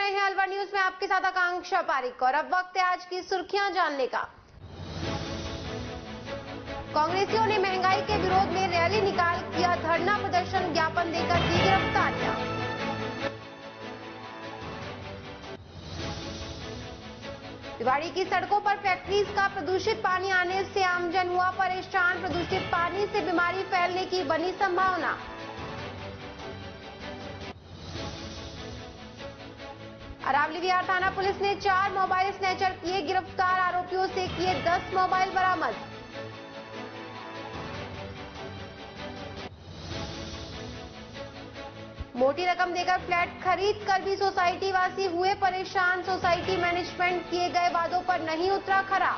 रहे हैं अलवर न्यूज में आपके साथ आकांक्षा पारिक और अब वक्त है आज की सुर्खियां जानने का। कांग्रेसियों ने महंगाई के विरोध में रैली निकाल किया धरना प्रदर्शन, ज्ञापन देकर दी गिरफ्तारियां। रेवाड़ी की सड़कों पर फैक्ट्रीज का प्रदूषित पानी आने से आमजन हुआ परेशान, प्रदूषित पानी से बीमारी फैलने की बनी संभावना। अरावली विहार थाना पुलिस ने 4 मोबाइल स्नैचर किए गिरफ्तार, आरोपियों से किए 10 मोबाइल बरामद। मोटी रकम देकर फ्लैट खरीद कर भी सोसाइटी वासी हुए परेशान, सोसाइटी मैनेजमेंट किए गए वादों पर नहीं उतरा खरा।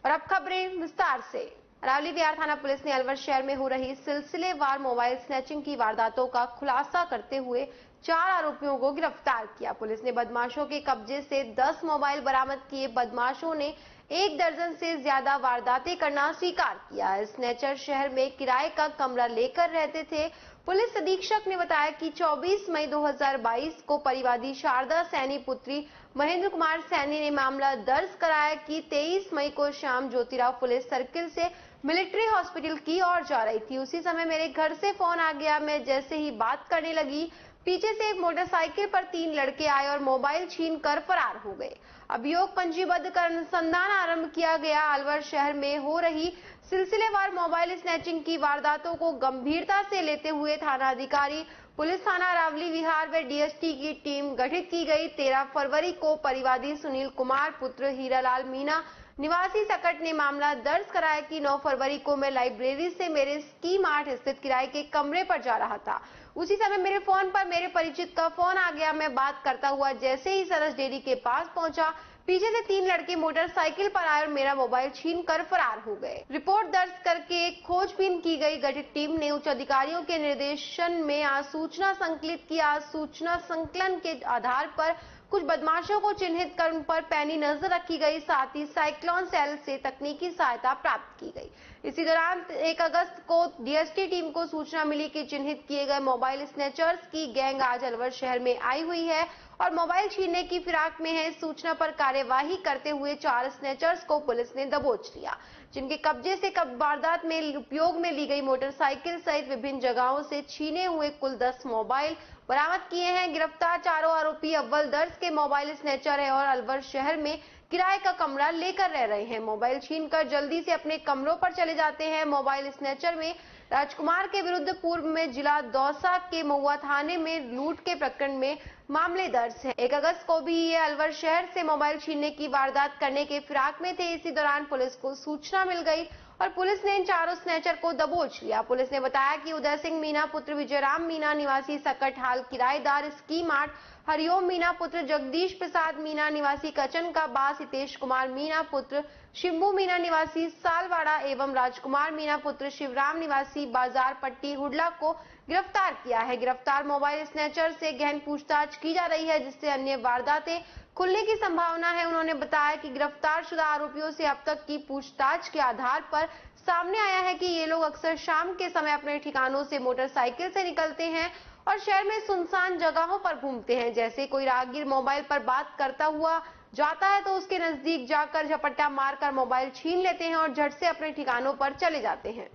और अब खबरें विस्तार से। अरावली विहार थाना पुलिस ने अलवर शहर में हो रही सिलसिलेवार मोबाइल स्नैचिंग की वारदातों का खुलासा करते हुए 4 आरोपियों को गिरफ्तार किया। पुलिस ने बदमाशों के कब्जे से 10 मोबाइल बरामद किए। बदमाशों ने 1 दर्जन से ज्यादा वारदातें करना स्वीकार किया। स्नैचर शहर में किराए का कमरा लेकर रहते थे। पुलिस अधीक्षक ने बताया कि 24 मई 2022 को परिवादी शारदा सैनी पुत्री महेंद्र कुमार सैनी ने मामला दर्ज कराया कि 23 मई को शाम ज्योतिराव पुलिस सर्किल से मिलिट्री हॉस्पिटल की ओर जा रही थी। उसी समय मेरे घर से फोन आ गया। मैं जैसे ही बात करने लगी, पीछे से एक मोटरसाइकिल पर 3 लड़के आए और मोबाइल छीन कर फरार हो गए। अभियोग पंजीबद्ध कर अनुसंधान आरंभ किया गया। अलवर शहर में हो रही सिलसिलेवार मोबाइल स्नैचिंग की वारदातों को गंभीरता से लेते हुए थाना अधिकारी, पुलिस थाना अरावली विहार व डीएसटी की टीम गठित की गई। 13 फरवरी को परिवादी सुनील कुमार पुत्र हीरालाल मीणा निवासी सकट ने मामला दर्ज कराया कि 9 फरवरी को मैं लाइब्रेरी से मेरे स्की मार्ट स्थित किराए के कमरे पर जा रहा था। उसी समय मेरे फोन पर मेरे परिचित का फोन आ गया। मैं बात करता हुआ जैसे ही सरस डेयरी के पास पहुंचा, पीछे से 3 लड़के मोटरसाइकिल पर आए और मेरा मोबाइल छीन कर फरार हो गए। रिपोर्ट दर्ज करके खोजबीन की गई। गठित टीम ने उच्च अधिकारियों के निर्देशन में आज सूचना संकलित किया। सूचना संकलन के आधार पर कुछ बदमाशों को चिन्हित कर उन पर पैनी नजर रखी गई। साथ ही साइक्लोन सेल से तकनीकी सहायता प्राप्त की गई। इसी दौरान 1 अगस्त को डीएसटी टीम को सूचना मिली कि चिन्हित किए गए मोबाइल स्नैचर्स की गैंग आज अलवर शहर में आई हुई है और मोबाइल छीनने की फिराक में है। सूचना पर कार्यवाही करते हुए 4 स्नैचर्स को पुलिस ने दबोच लिया, जिनके कब्जे से वारदात में उपयोग में ली गई मोटरसाइकिल सहित विभिन्न जगहों से छीने हुए कुल 10 मोबाइल बरामद किए हैं। गिरफ्तार चारों आरोपी अव्वल दर्ज के मोबाइल स्नैचर है और अलवर शहर में किराए का कमरा लेकर रह रहे हैं। मोबाइल छीनकर जल्दी से अपने कमरों पर चले जाते हैं। मोबाइल स्नैचर में राजकुमार के विरुद्ध पूर्व में जिला दौसा के महुआ थाने में लूट के प्रकरण में मामले दर्ज हैं। 1 अगस्त को भी ये अलवर शहर से मोबाइल छीनने की वारदात करने के फिराक में थे। इसी दौरान पुलिस को सूचना मिल गई और पुलिस ने इन चारों स्नैचर को दबोच लिया। पुलिस ने बताया कि उदय सिंह मीणा पुत्र विजयराम मीणा निवासी सकट हाल किराएदार स्की मार्ट, हरिओम मीणा पुत्र जगदीश प्रसाद मीणा निवासी कचन का बास, हितेश कुमार मीणा पुत्र शिंबू मीणा निवासी सालवाड़ा एवं राजकुमार मीणा पुत्र शिवराम निवासी बाजार पट्टी हुडला को गिरफ्तार किया है। गिरफ्तार मोबाइल स्नैचर से गहन पूछताछ की जा रही है, जिससे अन्य वारदातें खुलने की संभावना है। उन्होंने बताया कि गिरफ्तार शुदा आरोपियों से अब तक की पूछताछ के आधार पर सामने आया है कि ये लोग अक्सर शाम के समय अपने ठिकानों से मोटरसाइकिल से निकलते हैं और शहर में सुनसान जगहों पर घूमते हैं। जैसे कोई राहगीर मोबाइल पर बात करता हुआ जाता है तो उसके नजदीक जाकर झपट्टा मारकर मोबाइल छीन लेते हैं और झट से अपने ठिकानों पर चले जाते हैं।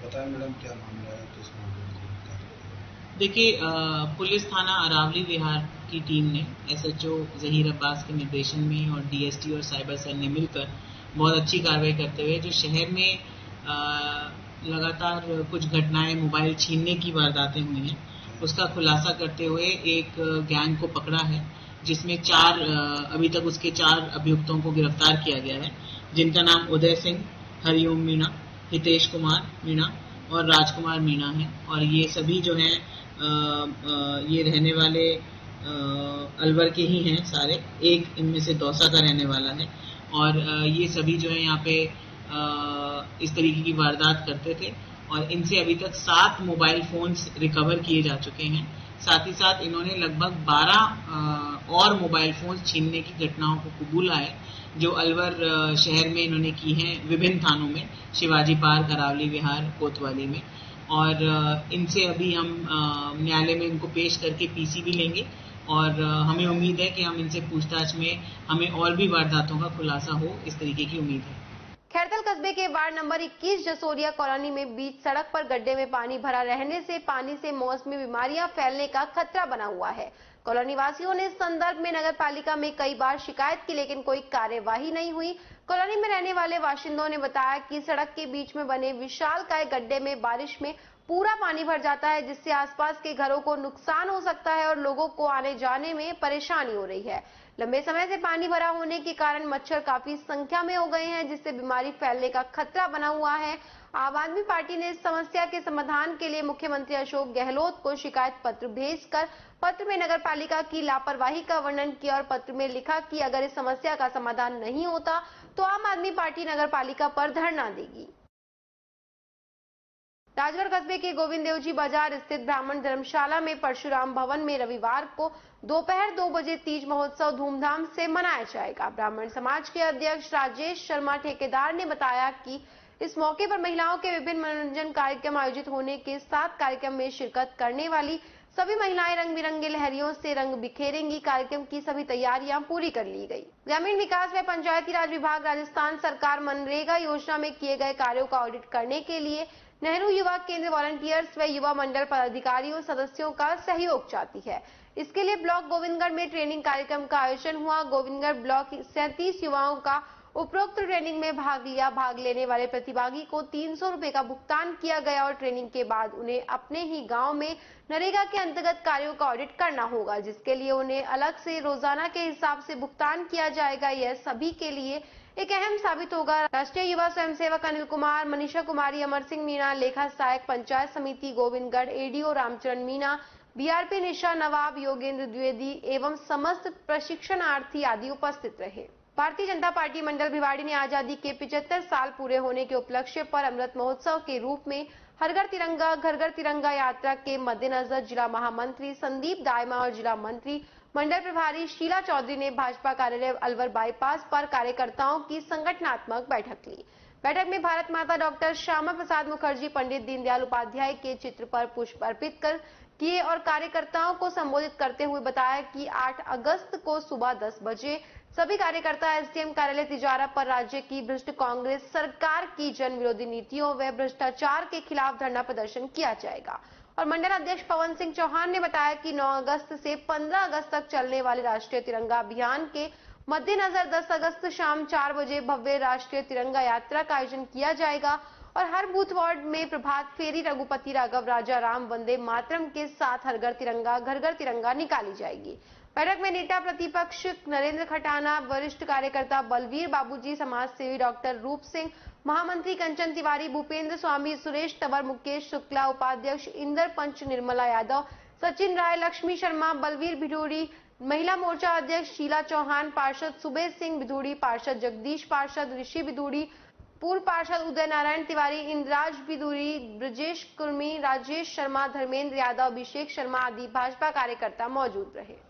बताएं मैडम, क्या मामला है? किस मामले में? देखिए, पुलिस थाना अरावली विहार की टीम ने एसएचओ जहीर अब्बास के निर्देशन में और डीएसटी और साइबर सेल ने मिलकर बहुत अच्छी कार्रवाई करते हुए जो शहर में लगातार कुछ घटनाएं मोबाइल छीनने की वारदातें हुई हैं, उसका खुलासा करते हुए एक गैंग को पकड़ा है, जिसमें अभी तक उसके 4 अभियुक्तों को गिरफ्तार किया गया है, जिनका नाम उदय सिंह, हरिओम मीणा, हितेश कुमार मीणा और राजकुमार मीणा है। और ये सभी जो हैं ये रहने वाले अलवर के ही हैं सारे। एक इनमें से दौसा का रहने वाला है और ये सभी जो है यहाँ पे इस तरीके की वारदात करते थे और इनसे अभी तक 7 मोबाइल फोन्स रिकवर किए जा चुके हैं। साथ ही साथ इन्होंने लगभग 12 और मोबाइल फोन्स छीनने की घटनाओं को कबूला है, जो अलवर शहर में इन्होंने की हैं विभिन्न थानों में, शिवाजी पार्क, अरावली विहार, कोतवाली में। और इनसे अभी हम न्यायालय में इनको पेश करके पीसी भी लेंगे और हमें उम्मीद है कि हम इनसे पूछताछ में हमें और भी वारदातों का खुलासा हो, इस तरीके की उम्मीद है। खैरथल कस्बे के वार्ड नंबर 21 जसोरिया कॉलोनी में बीच सड़क पर गड्ढे में पानी भरा रहने से पानी से मौसमी बीमारियां फैलने का खतरा बना हुआ है। कॉलोनी वासियों ने इस संदर्भ में नगर पालिका में कई बार शिकायत की, लेकिन कोई कार्यवाही नहीं हुई। कॉलोनी में रहने वाले बाशिंदों ने बताया कि सड़क के बीच में बने विशालकाय गड्ढे में बारिश में पूरा पानी भर जाता है, जिससे आसपास के घरों को नुकसान हो सकता है और लोगों को आने जाने में परेशानी हो रही है। लंबे समय से पानी भरा होने के कारण मच्छर काफी संख्या में हो गए हैं, जिससे बीमारी फैलने का खतरा बना हुआ है। आम आदमी पार्टी ने इस समस्या के समाधान के लिए मुख्यमंत्री अशोक गहलोत को शिकायत पत्र भेजकर पत्र में नगर पालिका की लापरवाही का वर्णन किया और पत्र में लिखा कि अगर इस समस्या का समाधान नहीं होता तो आम आदमी पार्टी नगर पालिका पर धरना देगी। राजगढ़ कस्बे के गोविंद देवजी बाजार स्थित ब्राह्मण धर्मशाला में परशुराम भवन में रविवार को दोपहर 2 बजे तीज महोत्सव धूमधाम से मनाया जाएगा। ब्राह्मण समाज के अध्यक्ष राजेश शर्मा ठेकेदार ने बताया कि इस मौके पर महिलाओं के विभिन्न मनोरंजन कार्यक्रम आयोजित होने के साथ कार्यक्रम में शिरकत करने वाली सभी महिलाएं रंग बिरंगे लहरियों से रंग बिखेरेंगी। कार्यक्रम की सभी तैयारियां पूरी कर ली गई। ग्रामीण विकास व पंचायती राज विभाग राजस्थान सरकार मनरेगा योजना में किए गए कार्यों का ऑडिट करने के लिए नेहरू युवा केंद्र वॉलंटियर्स व युवा मंडल पदाधिकारियों सदस्यों का सहयोग चाहती है। इसके लिए ब्लॉक गोविंदगढ़ में ट्रेनिंग कार्यक्रम का आयोजन हुआ। गोविंदगढ़ ब्लॉक 37 युवाओं का उपरोक्त ट्रेनिंग में भाग लिया। भाग लेने वाले प्रतिभागी को 300 रुपए का भुगतान किया गया और ट्रेनिंग के बाद उन्हें अपने ही गांव में नरेगा के अंतर्गत कार्यों का ऑडिट करना होगा, जिसके लिए उन्हें अलग से रोजाना के हिसाब से भुगतान किया जाएगा। यह सभी के लिए एक अहम साबित होगा। राष्ट्रीय युवा स्वयंसेवक अनिल कुमार, मनीषा कुमारी, अमर सिंह मीणा, लेखा सहायक पंचायत समिति गोविंदगढ़, एडीओ रामचरण मीणा, बीआरपी निशा नवाब, योगेंद्र द्विवेदी एवं समस्त प्रशिक्षणार्थी आदि उपस्थित रहे। भारतीय जनता पार्टी मंडल भिवाड़ी ने आजादी के 75 साल पूरे होने के उपलक्ष्य पर अमृत महोत्सव के रूप में हर घर तिरंगा घर घर तिरंगा यात्रा के मद्देनजर जिला महामंत्री संदीप दायमा और जिला मंत्री मंडल प्रभारी शीला चौधरी ने भाजपा कार्यालय अलवर बाईपास पर कार्यकर्ताओं की संगठनात्मक बैठक ली। बैठक में भारत माता डॉक्टर श्यामा प्रसाद मुखर्जी, पंडित दीनदयाल उपाध्याय के चित्र पर पुष्प अर्पित कर किए और कार्यकर्ताओं को संबोधित करते हुए बताया कि 8 अगस्त को सुबह 10 बजे सभी कार्यकर्ता एसडीएम कार्यालय तिजारा पर राज्य की भ्रष्ट कांग्रेस सरकार की जन विरोधी नीतियों व भ्रष्टाचार के खिलाफ धरना प्रदर्शन किया जाएगा। और मंडल अध्यक्ष पवन सिंह चौहान ने बताया कि 9 अगस्त से 15 अगस्त तक चलने वाले राष्ट्रीय तिरंगा अभियान के मद्देनजर 10 अगस्त शाम 4 बजे भव्य राष्ट्रीय तिरंगा यात्रा का आयोजन किया जाएगा और हर बूथ वार्ड में प्रभात फेरी रघुपति राघव राजा राम वंदे मातरम के साथ हर घर तिरंगा निकाली जाएगी। बैठक में नेता प्रतिपक्ष नरेंद्र खटाना, वरिष्ठ कार्यकर्ता बलवीर बाबूजी, समाज सेवी डॉक्टर रूप सिंह, महामंत्री कंचन तिवारी, भूपेंद्र स्वामी, सुरेश तंवर, मुकेश शुक्ला, उपाध्यक्ष इंदर पंच, निर्मला यादव, सचिन राय, लक्ष्मी शर्मा, बलवीर भिडूड़ी, महिला मोर्चा अध्यक्ष शीला चौहान, पार्षद सुबेश सिंह भिदूड़ी, पार्षद जगदीश, पार्षद ऋषि भिदूड़ी, पूर्व पार्षद उदय नारायण तिवारी, इंद्राज भिदूड़ी, ब्रजेश कुर्मी, राजेश शर्मा, धर्मेंद्र यादव, अभिषेक शर्मा आदि भाजपा कार्यकर्ता मौजूद रहे।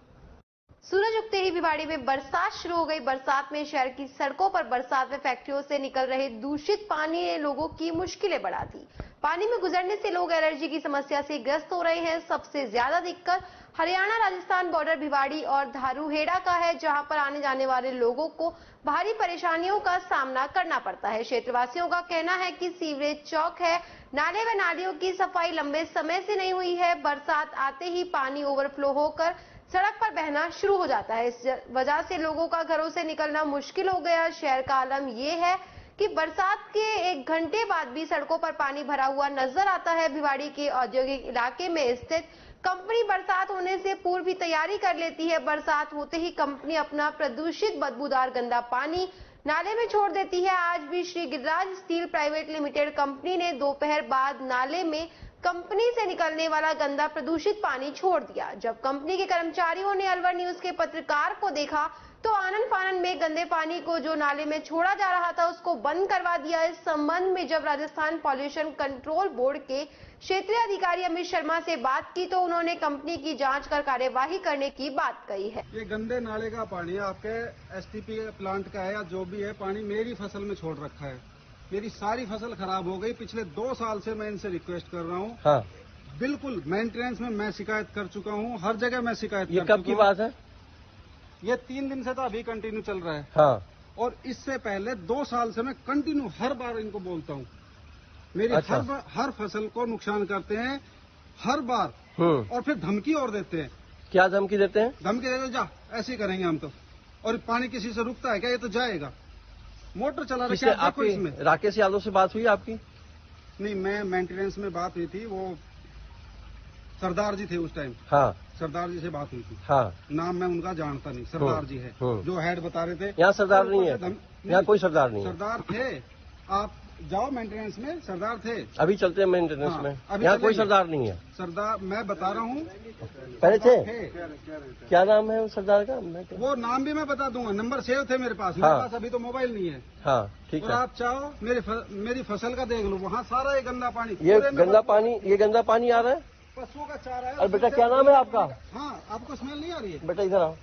सूरज उगते ही भिवाड़ी में बरसात शुरू हो गई। बरसात में शहर की सड़कों पर बरसात में फैक्ट्रियों से निकल रहे दूषित पानी ने लोगों की मुश्किलें बढ़ा दी। पानी में गुजरने से लोग एलर्जी की समस्या से ग्रस्त हो रहे हैं। सबसे ज्यादा दिक्कत हरियाणा राजस्थान बॉर्डर भिवाड़ी और धारूहेड़ा का है, जहां पर आने जाने वाले लोगों को भारी परेशानियों का सामना करना पड़ता है। क्षेत्रवासियों का कहना है कि सीवरेज चौक है, नाले व नालियों की सफाई लंबे समय से नहीं हुई है। बरसात आते ही पानी ओवरफ्लो होकर सड़क पर बहना शुरू हो जाता है। इस वजह से लोगों का घरों से निकलना मुश्किल हो गया। शहर का आलम ये है कि बरसात के 1 घंटे बाद भी सड़कों पर पानी भरा हुआ नजर आता है। भिवाड़ी के औद्योगिक इलाके में स्थित कंपनी बरसात होने से पूर्व भी तैयारी कर लेती है। बरसात होते ही कंपनी अपना प्रदूषित बदबूदार गंदा पानी नाले में छोड़ देती है। आज भी Shri Giriraj steel private limited company ने दोपहर बाद नाले में कंपनी से निकलने वाला गंदा प्रदूषित पानी छोड़ दिया। जब कंपनी के कर्मचारियों ने अलवर न्यूज के पत्रकार को देखा तो आनन फानन में गंदे पानी को जो नाले में छोड़ा जा रहा था उसको बंद करवा दिया। इस संबंध में जब राजस्थान पॉल्यूशन कंट्रोल बोर्ड के क्षेत्रीय अधिकारी अमित शर्मा से बात की तो उन्होंने कंपनी की जांच कर कार्यवाही करने की बात कही है। ये गंदे नाले का पानी आपके एसटीपी प्लांट का है या जो भी है, पानी मेरी फसल में छोड़ रखा है। मेरी सारी फसल खराब हो गई। पिछले 2 साल से मैं इनसे रिक्वेस्ट कर रहा हूँ। हाँ। बिल्कुल मेंटेनेंस में मैं शिकायत कर चुका हूँ, हर जगह मैं शिकायत कर ये चुका हूँ। कब की बात है? ये 3 दिन से तो अभी कंटिन्यू चल रहा है। हाँ। और इससे पहले 2 साल से मैं कंटिन्यू हर बार इनको बोलता हूँ। मेरी अच्छा। हर फसल को नुकसान करते हैं हर बार। और फिर धमकी और देते हैं। क्या धमकी देते हैं? धमकी देते जा, ऐसे ही करेंगे हम तो। और पानी किसी से रुकता है क्या? ये तो जाएगा। मोटर चला रखा है आपको इसमें। राकेश यादव से बात हुई आपकी? नहीं, मैं मेंटेनेंस में बात हुई थी, वो सरदार जी थे उस टाइम। हाँ। सरदार जी से बात हुई थी। हाँ। नाम मैं उनका जानता नहीं, सरदार जी है जो हेड बता रहे थे। यहाँ सरदार नहीं है, यहाँ कोई सरदार नहीं है। सरदार थे, आप जाओ मेंटेनेंस में, सरदार थे। अभी चलते हैं मेंटेनेंस हाँ, में। यहाँ कोई सरदार नहीं है। सरदार मैं बता रहा हूँ, पहले थे। क्या नाम है उस सरदार का? वो नाम भी मैं बता दूंगा, नंबर सेव थे मेरे पास। मेरे पास अभी तो मोबाइल नहीं है। हाँ, ठीक है। और आप चाहो मेरी फसल का देख लो, वहाँ सारा ये गंदा पानी, ये गंदा पानी आ रहा है। पशुओं का चारा है। और बेटा क्या नाम है आपका? हाँ, आपको स्मेल नहीं आ रही है? बेटा इधर आओ।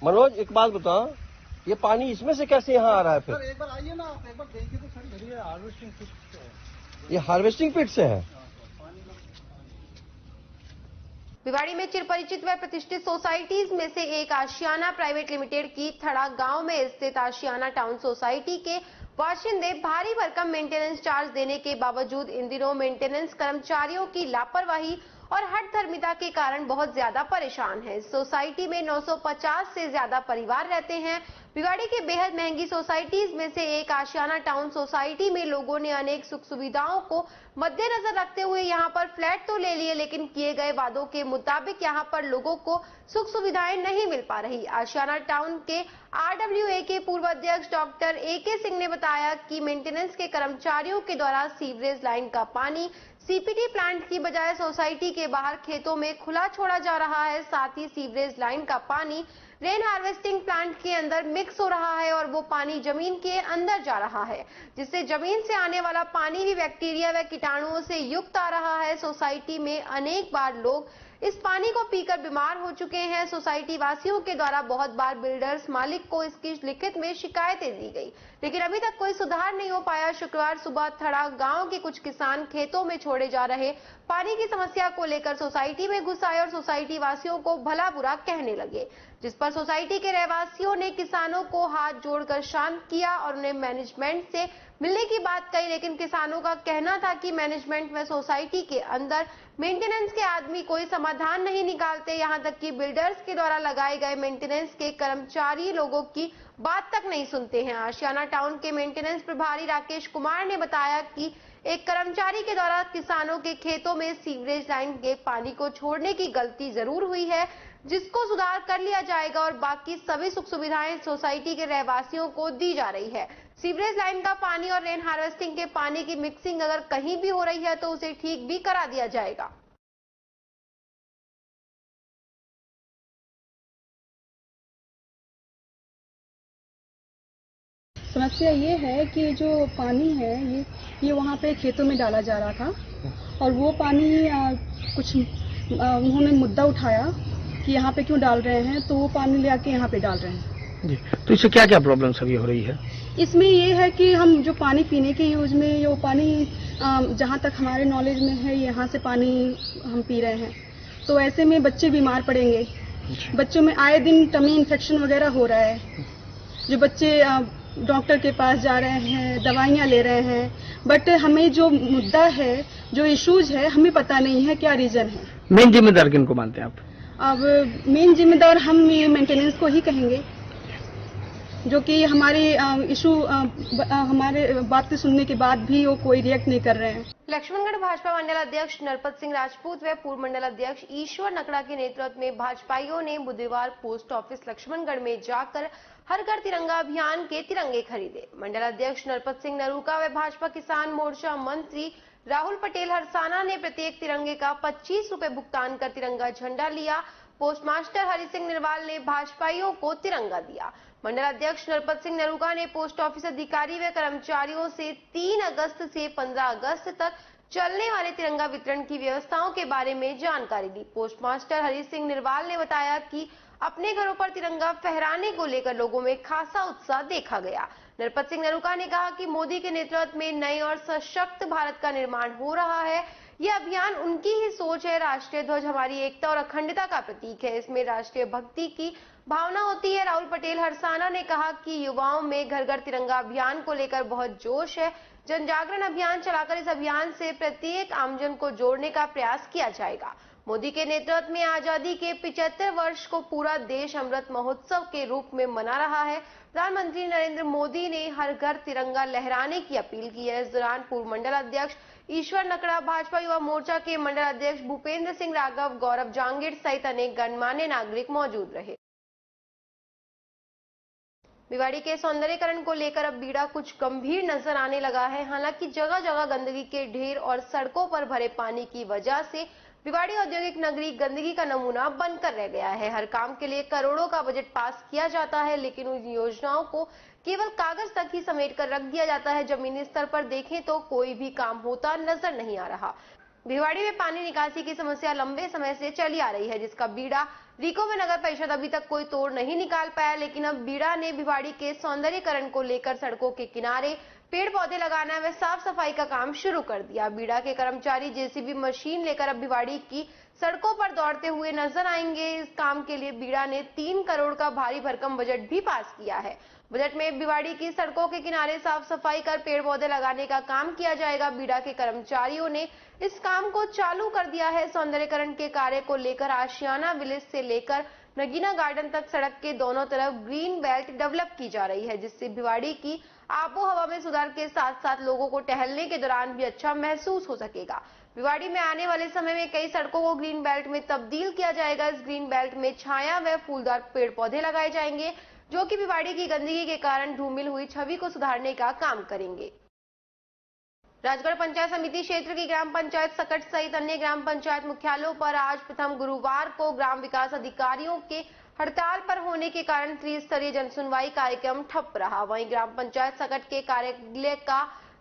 मनोज, एक बात बताओ, ये पानी इसमें से कैसे यहाँ आ रहा है? फिर सर एक बार आइए ना, आप एक बार देखिए तो सर। ये हार्वेस्टिंग पिट से है। ये हार्वेस्टिंग पिट से है। भिवाड़ी में चिरपरिचित व प्रतिष्ठित सोसाइटीज में से एक आशियाना प्राइवेट लिमिटेड की थड़ा गांव में स्थित आशियाना टाउन सोसाइटी के बाशिंदे भारी भरकम मेंटेनेंस चार्ज देने के बावजूद इन दिनों मेंटेनेंस कर्मचारियों की लापरवाही और हठधर्मिता के कारण बहुत ज्यादा परेशान है। इस सोसाइटी में 950 से ज्यादा परिवार रहते हैं। भिवाड़ी के बेहद महंगी सोसाइटीज में से एक आशियाना टाउन सोसाइटी में लोगों ने अनेक सुख सुविधाओं को मद्देनजर रखते हुए यहां पर फ्लैट तो ले लिए, लेकिन किए गए वादों के मुताबिक यहां पर लोगों को सुख सुविधाएं नहीं मिल पा रही। आशियाना टाउन के RWA के पूर्व अध्यक्ष डॉक्टर AK सिंह ने बताया कि मेंटेनेंस के कर्मचारियों के द्वारा सीवरेज लाइन का पानी CPT प्लांट की बजाय सोसाइटी के बाहर खेतों में खुला छोड़ा जा रहा है। साथ ही सीवरेज लाइन का पानी रेन हार्वेस्टिंग प्लांट के अंदर मिक्स हो रहा है और वो पानी जमीन के अंदर जा रहा है, जिससे जमीन से आने वाला पानी भी बैक्टीरिया व कीटाणुओं से युक्त आ रहा है। सोसाइटी में अनेक बार लोग इस पानी को पीकर बीमार हो चुके हैं। सोसाइटी वासियों के द्वारा बहुत बार बिल्डर्स मालिक को इसकी लिखित में शिकायतें दी गई, लेकिन अभी तक कोई सुधार नहीं हो पाया। शुक्रवार सुबह थड़ा गांव के कुछ किसान खेतों में छोड़े जा रहे पानी की समस्या को लेकर सोसाइटी में घुस आए और सोसाइटी वासियों को भला बुरा कहने लगे, जिस पर सोसाइटी के रहवासियों ने किसानों को हाथ जोड़कर शांत किया और उन्हें मैनेजमेंट से मिलने की बात कही, लेकिन किसानों का कहना था कि मैनेजमेंट व सोसाइटी के अंदर मेंटेनेंस के आदमी कोई समाधान नहीं निकालते। यहां तक कि बिल्डर्स के द्वारा लगाए गए मेंटेनेंस के कर्मचारी लोगों की बात तक नहीं सुनते हैं। आशियाना टाउन के मेंटेनेंस प्रभारी राकेश कुमार ने बताया कि एक कर्मचारी के द्वारा किसानों के खेतों में सीवरेज लाइन के पानी को छोड़ने की गलती जरूर हुई है, जिसको सुधार कर लिया जाएगा और बाकी सभी सुख सुविधाएं सोसाइटी के रहवासियों को दी जा रही है। सीवरेज लाइन का पानी और रेन हार्वेस्टिंग के पानी की मिक्सिंग अगर कहीं भी हो रही है तो उसे ठीक भी करा दिया जाएगा। समस्या ये है कि जो पानी है ये वहाँ पे खेतों में डाला जा रहा था और वो पानी कुछ उन्होंने मुद्दा उठाया कि यहाँ पे क्यों डाल रहे हैं, तो वो पानी ले आके यहाँ पे डाल रहे हैं जी। तो इससे क्या क्या प्रॉब्लम अभी हो रही है? इसमें ये है कि हम जो पानी पीने के यूज में, ये पानी जहाँ तक हमारे नॉलेज में है यहाँ से पानी हम पी रहे हैं, तो ऐसे में बच्चे बीमार पड़ेंगे। बच्चों में आए दिन टमी इन्फेक्शन वगैरह हो रहा है। जो बच्चे डॉक्टर के पास जा रहे हैं, दवाइयाँ ले रहे हैं, बट हमें जो मुद्दा है, जो इश्यूज है, हमें पता नहीं है क्या रीजन है। मेन जिम्मेदार किनको मानते हैं आप? अब मेन जिम्मेदार हम ये मेंटेनेंस को ही कहेंगे, जो कि हमारे इशू हमारे बातें सुनने के बाद भी वो कोई रिएक्ट नहीं कर रहे हैं। लक्ष्मणगढ़ भाजपा मंडल अध्यक्ष नरपत सिंह राजपूत व पूर्व मंडल अध्यक्ष ईश्वर नकड़ा के नेतृत्व में भाजपाइयों ने बुधवार पोस्ट ऑफिस लक्ष्मणगढ़ में जाकर हर घर तिरंगा अभियान के तिरंगे खरीदे। मंडल अध्यक्ष नरपत सिंह नरूका व भाजपा किसान मोर्चा मंत्री राहुल पटेल हरसाना ने प्रत्येक तिरंगे का 25 रुपए भुगतान कर तिरंगा झंडा लिया। पोस्ट मास्टर हरि सिंह निरवाल ने भाजपाइयों को तिरंगा दिया। मंडल अध्यक्ष नरपत सिंह नरूका ने पोस्ट ऑफिस अधिकारी व कर्मचारियों से 3 अगस्त से 15 अगस्त तक चलने वाले तिरंगा वितरण की व्यवस्थाओं के बारे में जानकारी दी। पोस्ट मास्टर हरि सिंह निरवाल ने बताया कि अपने घरों पर तिरंगा फहराने को लेकर लोगों में खासा उत्साह देखा गया। नरपत सिंह नरूका ने कहा कि मोदी के नेतृत्व में नए और सशक्त भारत का निर्माण हो रहा है। यह अभियान उनकी ही सोच है। राष्ट्रीय ध्वज हमारी एकता और अखंडता का प्रतीक है, इसमें राष्ट्रीय भक्ति की भावना होती है। राहुल पटेल हरसाना ने कहा कि युवाओं में घर घर तिरंगा अभियान को लेकर बहुत जोश है। जन जागरण अभियान चलाकर इस अभियान से प्रत्येक आमजन को जोड़ने का प्रयास किया जाएगा। मोदी के नेतृत्व में आजादी के 75 वर्ष को पूरा देश अमृत महोत्सव के रूप में मना रहा है। प्रधानमंत्री नरेंद्र मोदी ने हर घर तिरंगा लहराने की अपील की है। इस दौरान पूर्व मंडल अध्यक्ष ईश्वर नकड़ा, भाजपा युवा मोर्चा के मंडल अध्यक्ष भूपेंद्र सिंह राघव, गौरव जांगीर सहित अनेक गणमान्य नागरिक मौजूद रहे। भिवाड़ी के सौंदर्यीकरण को लेकर अब बीड़ा कुछ गंभीर नजर आने लगा है। हालांकि जगह जगह गंदगी के ढेर और सड़कों पर भरे पानी की वजह से भिवाड़ी औद्योगिक नगरी गंदगी का नमूना बनकर रह गया है। हर काम के लिए करोड़ों का बजट पास किया जाता है, लेकिन उन योजनाओं को केवल कागज तक ही समेट कर रख दिया जाता है। जमीनी स्तर पर देखें तो कोई भी काम होता नजर नहीं आ रहा। भिवाड़ी में पानी निकासी की समस्या लंबे समय से चली आ रही है, जिसका बीड़ा रीको में नगर परिषद अभी तक कोई तोड़ नहीं निकाल पाया। लेकिन अब बीड़ा ने भिवाड़ी के सौंदर्यीकरण को लेकर सड़कों के किनारे पेड़ पौधे लगाना व साफ सफाई का काम शुरू कर दिया। बीड़ा के कर्मचारी जेसीबी मशीन लेकर अब भिवाड़ी की सड़कों पर दौड़ते हुए नजर आएंगे। इस काम के लिए बीड़ा ने 3 करोड़ का भारी भरकम बजट भी पास किया है। बजट में भिवाड़ी की सड़कों के किनारे साफ सफाई कर पेड़ पौधे लगाने का काम किया जाएगा। बीड़ा के कर्मचारियों ने इस काम को चालू कर दिया है। सौंदर्यीकरण के कार्य को लेकर आशियाना विलेज से लेकर नगीना गार्डन तक सड़क के दोनों तरफ ग्रीन बेल्ट डेवलप की जा रही है, जिससे भिवाड़ी की आबो हवा में सुधार के साथ साथ लोगों को टहलने के दौरान भी अच्छा महसूस हो सकेगा। भिवाड़ी में आने वाले समय में कई सड़कों को ग्रीन बेल्ट में तब्दील किया जाएगा। इस ग्रीन बेल्ट में छाया व फूलदार पेड़ पौधे लगाए जाएंगे, जो कि भिवाड़ी की गंदगी के कारण धूमिल हुई छवि को सुधारने का काम करेंगे। राजगढ़ पंचायत समिति क्षेत्र की ग्राम पंचायत सकट सहित अन्य ग्राम पंचायत मुख्यालयों पर आज प्रथम गुरुवार को ग्राम विकास अधिकारियों के हड़ताल पर होने के कारण त्रिस्तरीय जनसुनवाई कार्यक्रम ठप रहा। वहीं ग्राम पंचायत सकट के कार्यालय का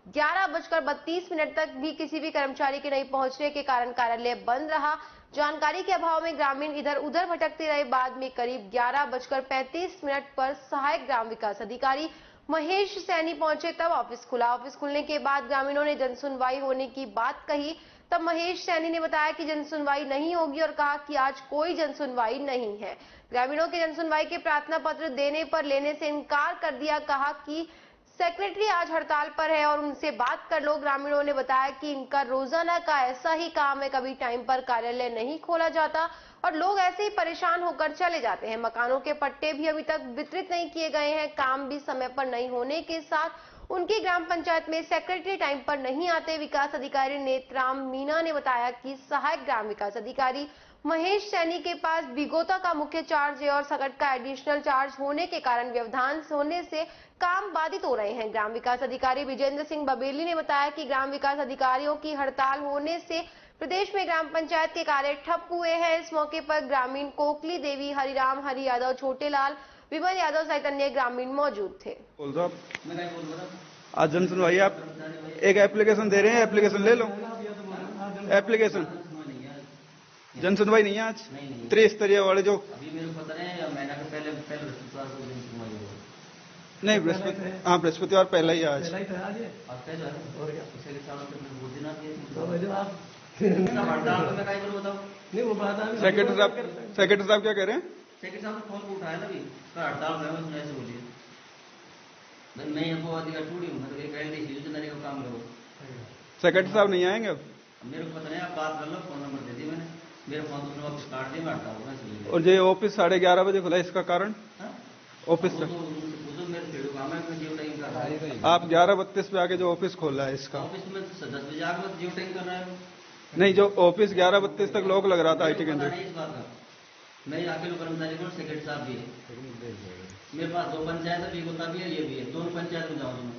11:32 तक भी किसी भी कर्मचारी के नहीं पहुंचने के कारण कार्यालय बंद रहा। जानकारी के अभाव में ग्रामीण इधर उधर भटकते रहे। बाद में करीब 11:35 पर सहायक ग्राम विकास अधिकारी महेश सैनी पहुंचे, तब ऑफिस खुला। ऑफिस खुलने के बाद ग्रामीणों ने जनसुनवाई होने की बात कही। तब महेश सैनी ने बताया कि जनसुनवाई नहीं होगी और कहा कि आज कोई जनसुनवाई नहीं है। ग्रामीणों के जनसुनवाई के प्रार्थना पत्र देने पर लेने से इनकार कर दिया। कहा कि सेक्रेटरी आज हड़ताल पर है और उनसे बात कर लो। ग्रामीणों ने बताया कि इनका रोजाना का ऐसा ही काम है, कभी टाइम पर कार्यालय नहीं खोला जाता और लोग ऐसे ही परेशान होकर चले जाते हैं। मकानों के पट्टे भी अभी तक वितरित नहीं किए गए हैं। काम भी समय पर नहीं होने के साथ उनकी ग्राम पंचायत में सेक्रेटरी टाइम पर नहीं आते। विकास अधिकारी नेत्राम मीना ने बताया कि सहायक ग्राम विकास अधिकारी महेश सैनी के पास बिगोता का मुख्य चार्ज है और सकट का एडिशनल चार्ज होने के कारण व्यवधान होने से काम बाधित हो रहे हैं। ग्राम विकास अधिकारी विजेंद्र सिंह बबेली ने बताया कि ग्राम विकास अधिकारियों की हड़ताल होने से प्रदेश में ग्राम पंचायत के कार्य ठप हुए हैं। इस मौके पर ग्रामीण कोकली देवी, हरिराम, हरि यादव, छोटेलाल, विमल यादव सहित अन्य ग्रामीण मौजूद थे। आज जन सुनवाई आप एक एप्लीकेशन दे रहे हैं, एप्लीकेशन ले लो। एप्लीकेशन जन सुनवाई नहीं है आज। त्रिस्तरीय वाले जो अभी मेरे को पता नहीं, महीना के पहले बृहस्पतिवार को जन सुनवाई होगी। नहीं, बृहस्पति, हाँ बृहस्पतिवार पहला ही आज। सेक्रेटरी साहब क्या कह रहे हैं? सेक्रेटरी साहब ने फोन को उठाया ना, अभी हड़ताल में ऐसे बोलिए मैं आपको अधिकार टूटी हूँ, मैं तो कह रही योजना का काम करो। सेक्रेटरी साहब नहीं आएंगे अब? मेरे को पता नहीं, आप बात कर लो, फोन नंबर दे दी मैंने, मेरे फोन तो वापस काट दिया, मैं हड़ताल हूँ। और ये ऑफिस 11:30 बजे खुला, इसका कारण? ऑफिस आप 11:32 पे आके जो ऑफिस खोला है इसका? ऑफिस में 10 बजे आकर जियो टाइम कर रहा है। नहीं, जो ऑफिस 11:32 तक लॉक लग रहा था IT के अंदर। मैं अकेले कर्मचारी को, सेक्रेटरी साहब भी है, मेरे पास 2 पंचायत है, बिगोता भी है, ये भी है, दोनों पंचायत में जाऊँ।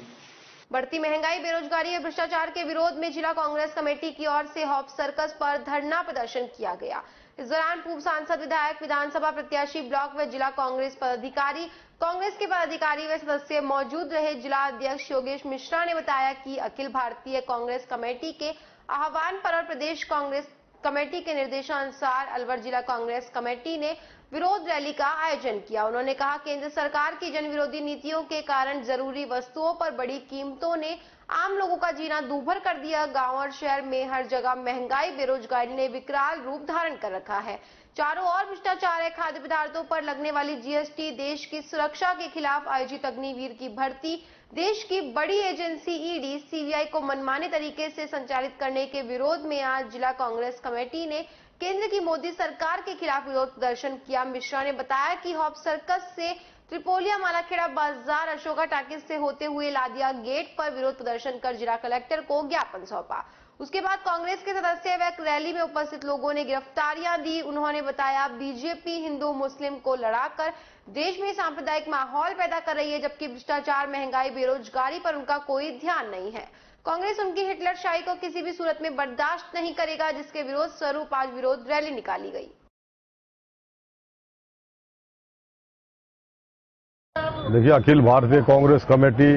बढ़ती महंगाई, बेरोजगारी और भ्रष्टाचार के विरोध में जिला कांग्रेस कमेटी की ओर से हॉप सर्कस पर धरना प्रदर्शन किया गया। इस दौरान पूर्व सांसद, विधायक, विधानसभा प्रत्याशी, ब्लॉक व जिला कांग्रेस पदाधिकारी, कांग्रेस के पदाधिकारी व सदस्य मौजूद रहे। जिला अध्यक्ष योगेश मिश्रा ने बताया कि अखिल भारतीय कांग्रेस कमेटी के आह्वान पर और प्रदेश कांग्रेस कमेटी के निर्देशानुसार अलवर जिला कांग्रेस कमेटी ने विरोध रैली का आयोजन किया। उन्होंने कहा, केंद्र सरकार की जन विरोधी नीतियों के कारण जरूरी वस्तुओं पर बड़ी कीमतों ने आम लोगों का जीना दूभर कर दिया। गांव और शहर में हर जगह महंगाई, बेरोजगारी ने विकराल रूप धारण कर रखा है। चारों ओर भ्रष्टाचार है। खाद्य पदार्थों पर लगने वाली जीएसटी, देश की सुरक्षा के खिलाफ आयोजित अग्निवीर की भर्ती, देश की बड़ी एजेंसी ईडी, सीबीआई को मनमाने तरीके से संचालित करने के विरोध में आज जिला कांग्रेस कमेटी ने केंद्र की मोदी सरकार के खिलाफ विरोध प्रदर्शन किया। मिश्रा ने बताया कि हॉप सर्कस से त्रिपोलिया, मालाखेड़ा बाजार, अशोका टाकिज से होते हुए लादिया गेट पर विरोध प्रदर्शन कर जिला कलेक्टर को ज्ञापन सौंपा। उसके बाद कांग्रेस के सदस्य व रैली में उपस्थित लोगों ने गिरफ्तारियां दी। उन्होंने बताया, बीजेपी हिंदू मुस्लिम को लड़ाकर देश में सांप्रदायिक माहौल पैदा कर रही है, जबकि भ्रष्टाचार, महंगाई, बेरोजगारी पर उनका कोई ध्यान नहीं है। कांग्रेस उनकी हिटलरशाही को किसी भी सूरत में बर्दाश्त नहीं करेगा, जिसके विरोध स्वरूप आज विरोध रैली निकाली गई। देखिए, अखिल भारतीय कांग्रेस कमेटी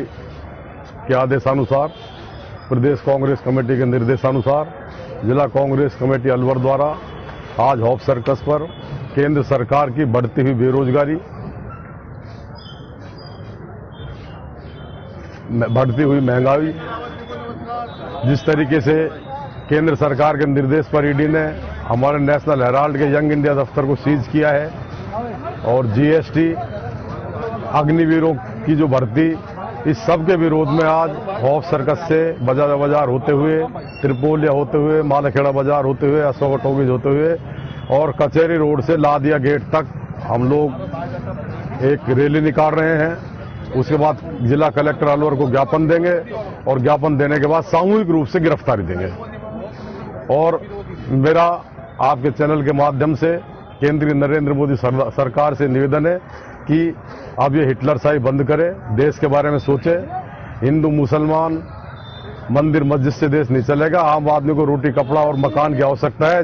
के आदेशानुसार, प्रदेश कांग्रेस कमेटी के निर्देशानुसार जिला कांग्रेस कमेटी अलवर द्वारा आज हॉप सर्कस पर केंद्र सरकार की बढ़ती हुई बेरोजगारी, बढ़ती हुई महंगाई, जिस तरीके से केंद्र सरकार के निर्देश पर ईडी ने हमारे नेशनल हेराल्ड के यंग इंडिया दफ्तर को सीज किया है और जीएसटी, अग्निवीरों की जो भर्ती, इस सब के विरोध में आज हॉप सर्कस से बाजार होते हुए, त्रिपोलिया होते हुए, मालाखेड़ा बाजार होते हुए, अशोका टॉकीज होते हुए और कचहरी रोड से लादिया गेट तक हम लोग एक रैली निकाल रहे हैं। उसके बाद जिला कलेक्टर अलवर को ज्ञापन देंगे और ज्ञापन देने के बाद सामूहिक रूप से गिरफ्तारी देंगे। और मेरा आपके चैनल के माध्यम से केंद्रीय नरेंद्र मोदी सरकार से निवेदन है कि अब ये हिटलरशाही बंद करे, देश के बारे में सोचे। हिंदू मुसलमान, मंदिर मस्जिद से देश नहीं चलेगा। आम आदमी को रोटी, कपड़ा और मकान की आवश्यकता है,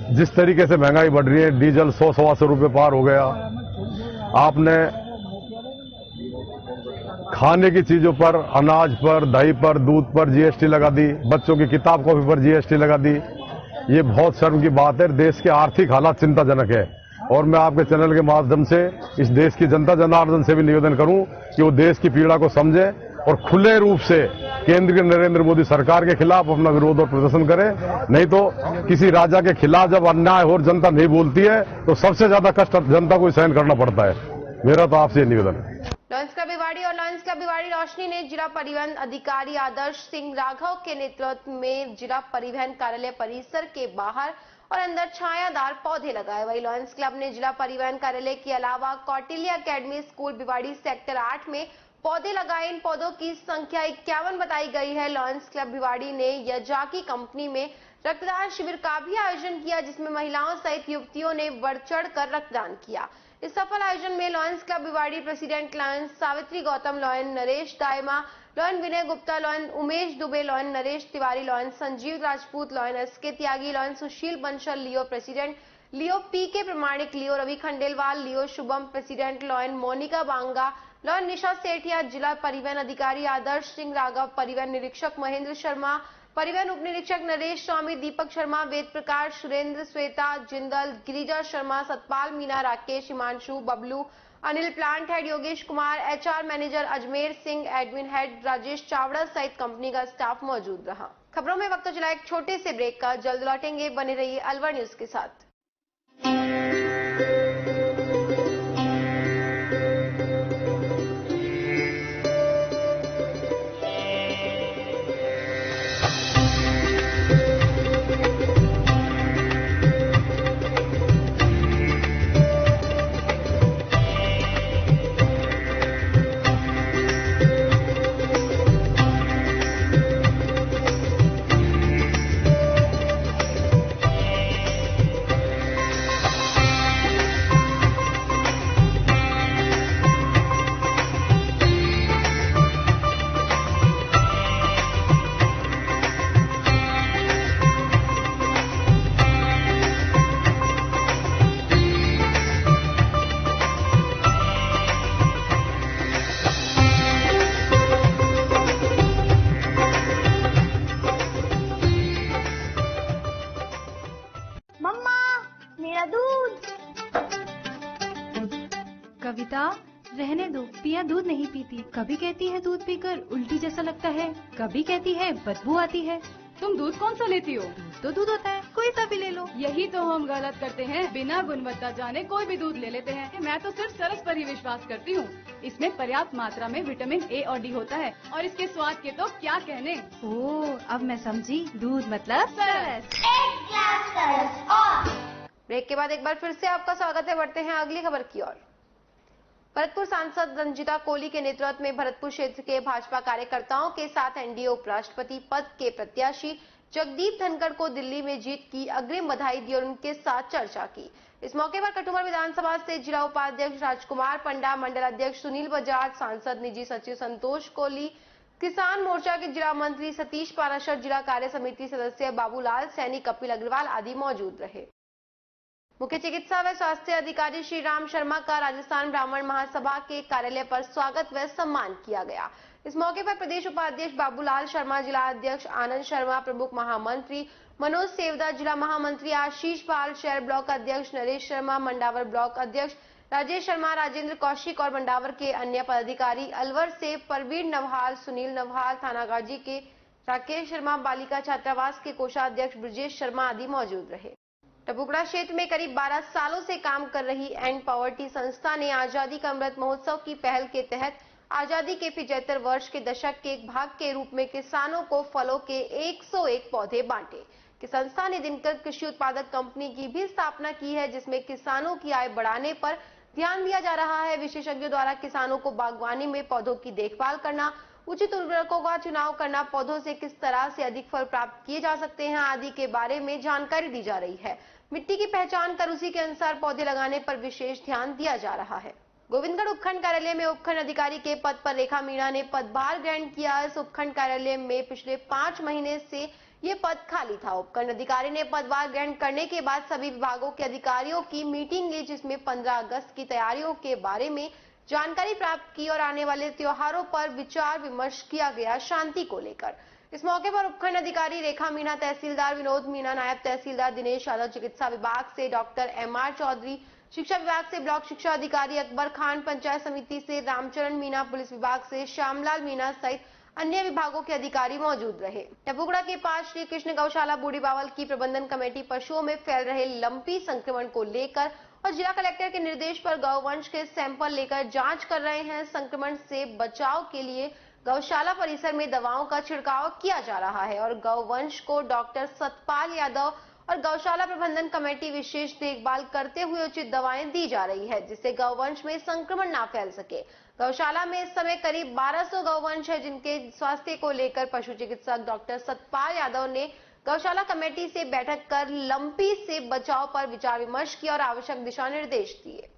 जिस तरीके से महंगाई बढ़ रही है, डीजल 100-125 रुपये पार हो गया। आपने खाने की चीजों पर, अनाज पर, दही पर, दूध पर जीएसटी लगा दी, बच्चों की किताब कॉपी पर जीएसटी लगा दी। ये बहुत शर्म की बात है। देश के आर्थिक हालात चिंताजनक है और मैं आपके चैनल के माध्यम से इस देश की जनता जनार्दन से भी निवेदन करूं कि वो देश की पीड़ा को समझे और खुले रूप से केंद्र के नरेंद्र मोदी सरकार के खिलाफ अपना विरोध और प्रदर्शन करे। नहीं तो किसी राजा के खिलाफ जब अन्याय और जनता नहीं बोलती है तो सबसे ज्यादा कष्ट जनता को सहन करना पड़ता है। मेरा तो आपसे निवेदन है। लॉयंस क्लब भिवाड़ी और लॉयंस क्लब भिवाड़ी रोशनी ने जिला परिवहन अधिकारी आदर्श सिंह राघव के नेतृत्व में जिला परिवहन कार्यालय परिसर के बाहर और अंदर छायादार पौधे लगाए। वही लॉयंस क्लब ने जिला परिवहन कार्यालय के अलावा Kautilya academy school Bhiwadi sector 8 में पौधे लगाए। इन पौधों की संख्या 51 बताई गई है। लॉयंस क्लब भिवाड़ी ने यजाकी कंपनी में रक्तदान शिविर का भी आयोजन किया, जिसमें महिलाओं सहित युवतियों ने बढ़ चढ़ कर रक्तदान किया। इस सफल आयोजन में lions club Bhiwadi president lion Savitri Gautam, lion Naresh Dayma, lion Vinay Gupta, lion Umesh Dubey, lion Naresh Tiwari, lion Sanjeev Rajput, lion SK Tyagi, lion Sushil Bansal, leo president, leo PK Pramanik, leo Ravi Khandelwal, leo Shubham president, lion Monika Banga, lion Nisha Sethia, जिला परिवहन अधिकारी आदर्श सिंह राघव, परिवहन निरीक्षक महेंद्र शर्मा, परिवहन उप निरीक्षक Naresh Swami, Deepak Sharma, Ved Prakash, Surendra, Shweta Jindal, Girija Sharma, Satpal Meena, Rakesh, Himanshu, Bablu, Anil, plant head Yogesh Kumar, HR manager Ajmer Singh, admin head Rajesh Chawda सहित कंपनी का स्टाफ मौजूद रहा। खबरों में वक्त चला एक छोटे से ब्रेक का, जल्द लौटेंगे, बने रहिए अलवर न्यूज के साथ। कविता, रहने दो, पिया दूध नहीं पीती। कभी कहती है दूध पीकर उल्टी जैसा लगता है, कभी कहती है बदबू आती है। तुम दूध कौन सा लेती हो? तो दूध होता है, कोई सा भी ले लो। यही तो हम गलत करते हैं, बिना गुणवत्ता जाने कोई भी दूध ले लेते हैं। मैं तो सिर्फ सरस पर ही विश्वास करती हूँ। इसमें पर्याप्त मात्रा में विटामिन ए और डी होता है और इसके स्वाद के तो क्या कहने। ओह, अब मैं समझी, दूध मतलब सरस। ब्रेक के बाद एक बार फिर से आपका स्वागत है। बढ़ते हैं अगली खबर की ओर। भरतपुर सांसद रंजीता कोली के नेतृत्व में भरतपुर क्षेत्र के भाजपा कार्यकर्ताओं के साथ एनडीए उपराष्ट्रपति पद के प्रत्याशी जगदीप धनखड़ को दिल्ली में जीत की अग्रिम बधाई दी और उनके साथ चर्चा की। इस मौके पर कटुमर विधानसभा से जिला उपाध्यक्ष राजकुमार पंडा, मंडल अध्यक्ष सुनील बजाज, सांसद निजी सचिव संतोष कोहली, किसान मोर्चा के जिला मंत्री सतीश पाराशर, जिला कार्य समिति सदस्य बाबूलाल सैनी, कपिल अग्रवाल आदि मौजूद रहे। मुख्य चिकित्सा व स्वास्थ्य अधिकारी श्री राम शर्मा का राजस्थान ब्राह्मण महासभा के कार्यालय पर स्वागत व सम्मान किया गया। इस मौके पर प्रदेश उपाध्यक्ष बाबूलाल शर्मा, जिला अध्यक्ष आनंद शर्मा, प्रमुख महामंत्री मनोज सेवदा, जिला महामंत्री आशीष पाल, शहर ब्लॉक अध्यक्ष नरेश शर्मा, मंडावर ब्लॉक अध्यक्ष राजेश शर्मा, राजेंद्र कौशिक और मंडावर के अन्य पदाधिकारी, अलवर से परवीन नवहाल, सुनील नवहाल, थानागाजी के राकेश शर्मा, बालिका छात्रावास के कोषाध्यक्ष ब्रजेश शर्मा आदि मौजूद रहे। टपुकड़ा क्षेत्र में करीब 12 सालों से काम कर रही एंड पावर्टी संस्था ने आजादी का अमृत महोत्सव की पहल के तहत आजादी के 75 वर्ष के दशक के एक भाग के रूप में किसानों को फलों के 101 पौधे बांटे। कि संस्था ने दिनकर कृषि उत्पादक कंपनी की भी स्थापना की है, जिसमें किसानों की आय बढ़ाने पर ध्यान दिया जा रहा है। विशेषज्ञों द्वारा किसानों को बागवानी में पौधों की देखभाल करना, उचित उर्वरकों का चुनाव करना, पौधों से किस तरह से अधिक फल प्राप्त किए जा सकते हैं आदि के बारे में जानकारी दी जा रही है। मिट्टी की पहचान कर उसी के अनुसार पौधे लगाने पर विशेष ध्यान दिया जा रहा है। गोविंदगढ़ उपखंड कार्यालय में उपखंड अधिकारी के पद पर रेखा मीणा ने पदभार ग्रहण किया। इस उपखंड कार्यालय में पिछले 5 महीने से ये पद खाली था। उपखंड अधिकारी ने पदभार ग्रहण करने के बाद सभी विभागों के अधिकारियों की मीटिंग ली, जिसमें 15 अगस्त की तैयारियों के बारे में जानकारी प्राप्त की और आने वाले त्योहारों पर विचार विमर्श किया गया शांति को लेकर। इस मौके पर उपखंड अधिकारी रेखा मीणा, तहसीलदार विनोद मीणा, नायब तहसीलदार दिनेश यादव, चिकित्सा विभाग से डॉक्टर MR चौधरी, शिक्षा विभाग से ब्लॉक शिक्षा अधिकारी अकबर खान, पंचायत समिति से रामचरण मीणा, पुलिस विभाग से श्यामलाल मीणा सहित अन्य विभागों के अधिकारी मौजूद रहे। टपुकड़ा के पास श्री कृष्ण गौशाला बूढ़ी बावल की प्रबंधन कमेटी पशुओं में फैल रहे लंपी संक्रमण को लेकर और जिला कलेक्टर के निर्देश पर गौवंश के सैंपल लेकर जांच कर रहे हैं। संक्रमण से बचाव के लिए गौशाला परिसर में दवाओं का छिड़काव किया जा रहा है और गौवंश को डॉक्टर सतपाल यादव और गौशाला प्रबंधन कमेटी विशेष देखभाल करते हुए उचित दवाएं दी जा रही है, जिससे गौवंश में संक्रमण ना फैल सके। गौशाला में इस समय करीब 1200 गौवंश है, जिनके स्वास्थ्य को लेकर पशु चिकित्सक डॉक्टर सतपाल यादव ने गौशाला कमेटी से बैठक कर लंपी से बचाव पर विचार विमर्श किया और आवश्यक दिशा निर्देश दिए।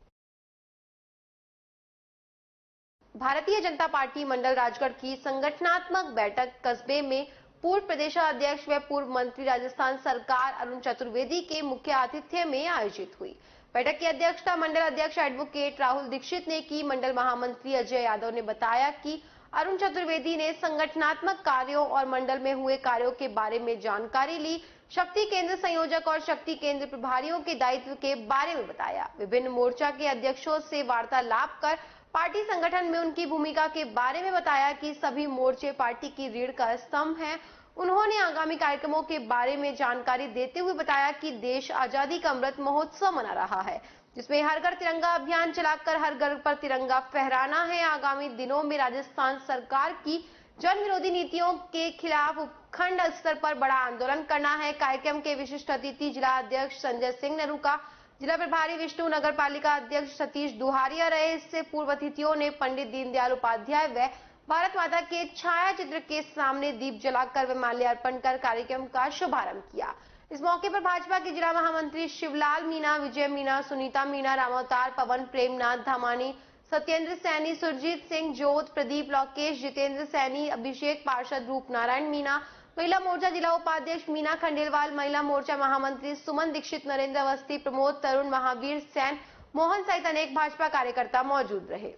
भारतीय जनता पार्टी मंडल राजगढ़ की संगठनात्मक बैठक कस्बे में पूर्व प्रदेशाध्यक्ष व पूर्व मंत्री राजस्थान सरकार अरुण चतुर्वेदी के मुख्य आतिथ्य में आयोजित हुई। बैठक की अध्यक्षता मंडल अध्यक्ष एडवोकेट राहुल दीक्षित ने की। मंडल महामंत्री अजय यादव ने बताया कि अरुण चतुर्वेदी ने संगठनात्मक कार्यों और मंडल में हुए कार्यों के बारे में जानकारी ली। शक्ति केंद्र संयोजक और शक्ति केंद्र प्रभारियों के दायित्व के बारे में बताया। विभिन्न मोर्चा के अध्यक्षों से वार्तालाप कर पार्टी संगठन में उनकी भूमिका के बारे में बताया कि सभी मोर्चे पार्टी की रीढ़ का स्तंभ हैं। उन्होंने आगामी कार्यक्रमों के बारे में जानकारी देते हुए बताया कि देश आजादी का अमृत महोत्सव मना रहा है, जिसमें हर घर तिरंगा अभियान चलाकर हर घर पर तिरंगा फहराना है। आगामी दिनों में राजस्थान सरकार की जन विरोधी नीतियों के खिलाफ उपखंड स्तर पर बड़ा आंदोलन करना है। कार्यक्रम के विशिष्ट अतिथि जिला अध्यक्ष संजय सिंह नरूका, जिला प्रभारी विष्णु, नगर पालिका अध्यक्ष सतीश दुहारिया रहे। इससे पूर्व अतिथियों ने पंडित दीनदयाल उपाध्याय व भारत माता के छाया चित्र के सामने दीप जलाकर व माल्यार्पण कर कार्यक्रम का शुभारंभ किया। इस मौके पर भाजपा के जिला महामंत्री शिवलाल मीणा, विजय मीणा, सुनीता मीणा, रामावतार, पवन प्रेमनाथ धामानी, सत्येंद्र सैनी, सुरजीत सिंह जोत, प्रदीप लोकेश, जितेंद्र सैनी, अभिषेक पार्षद, रूप नारायण मीणा, महिला मोर्चा जिला उपाध्यक्ष मीना खंडेलवाल, महिला मोर्चा महामंत्री सुमन दीक्षित, नरेंद्र अवस्थी, प्रमोद तरुण, महावीर सैन, मोहन सहित अनेक भाजपा कार्यकर्ता मौजूद रहे।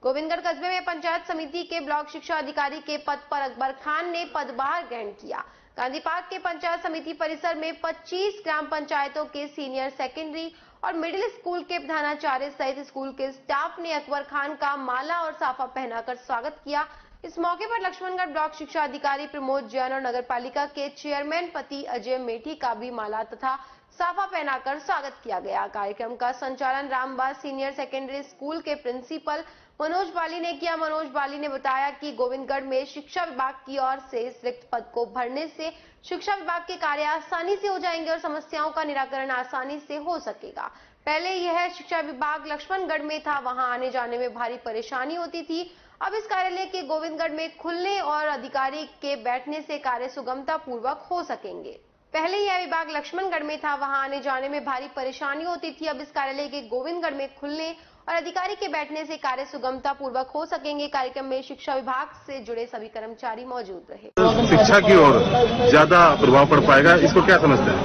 गोविंदगढ़ कस्बे में पंचायत समिति के ब्लॉक शिक्षा अधिकारी के पद पर अकबर खान ने पदभार ग्रहण किया। गांधी पार्क के पंचायत समिति परिसर में 25 ग्राम पंचायतों के सीनियर सेकेंडरी और मिडिल स्कूल के प्रधानाचार्य सहित स्कूल के स्टाफ ने अकबर खान का माला और साफा पहनाकर स्वागत किया। इस मौके पर लक्ष्मणगढ़ ब्लॉक शिक्षा अधिकारी प्रमोद जैन और नगर पालिका के चेयरमैन पति अजय मेठी का भी माला तथा साफा पहनाकर स्वागत किया गया। कार्यक्रम का संचालन रामबाग सीनियर सेकेंडरी स्कूल के प्रिंसिपल मनोज बाली ने किया। मनोज बाली ने बताया कि गोविंदगढ़ में शिक्षा विभाग की ओर से इस रिक्त पद को भरने से शिक्षा विभाग के कार्य आसानी से हो जाएंगे और समस्याओं का निराकरण आसानी से हो सकेगा। पहले यह शिक्षा विभाग लक्ष्मणगढ़ में था, वहां आने जाने में भारी परेशानी होती थी। अब इस कार्यालय के गोविंदगढ़ में खुलने और अधिकारी के बैठने से कार्य सुगमता पूर्वक हो सकेंगे। पहले यह विभाग लक्ष्मणगढ़ में था, वहां आने जाने में भारी परेशानी होती थी। अब इस कार्यालय के गोविंदगढ़ में खुलने और अधिकारी के बैठने से कार्य सुगमता पूर्वक हो सकेंगे। कार्यक्रम में शिक्षा विभाग से जुड़े सभी कर्मचारी मौजूद रहे। शिक्षा की ओर ज्यादा प्रभाव पड़ पाएगा, इसको क्या समझते हैं?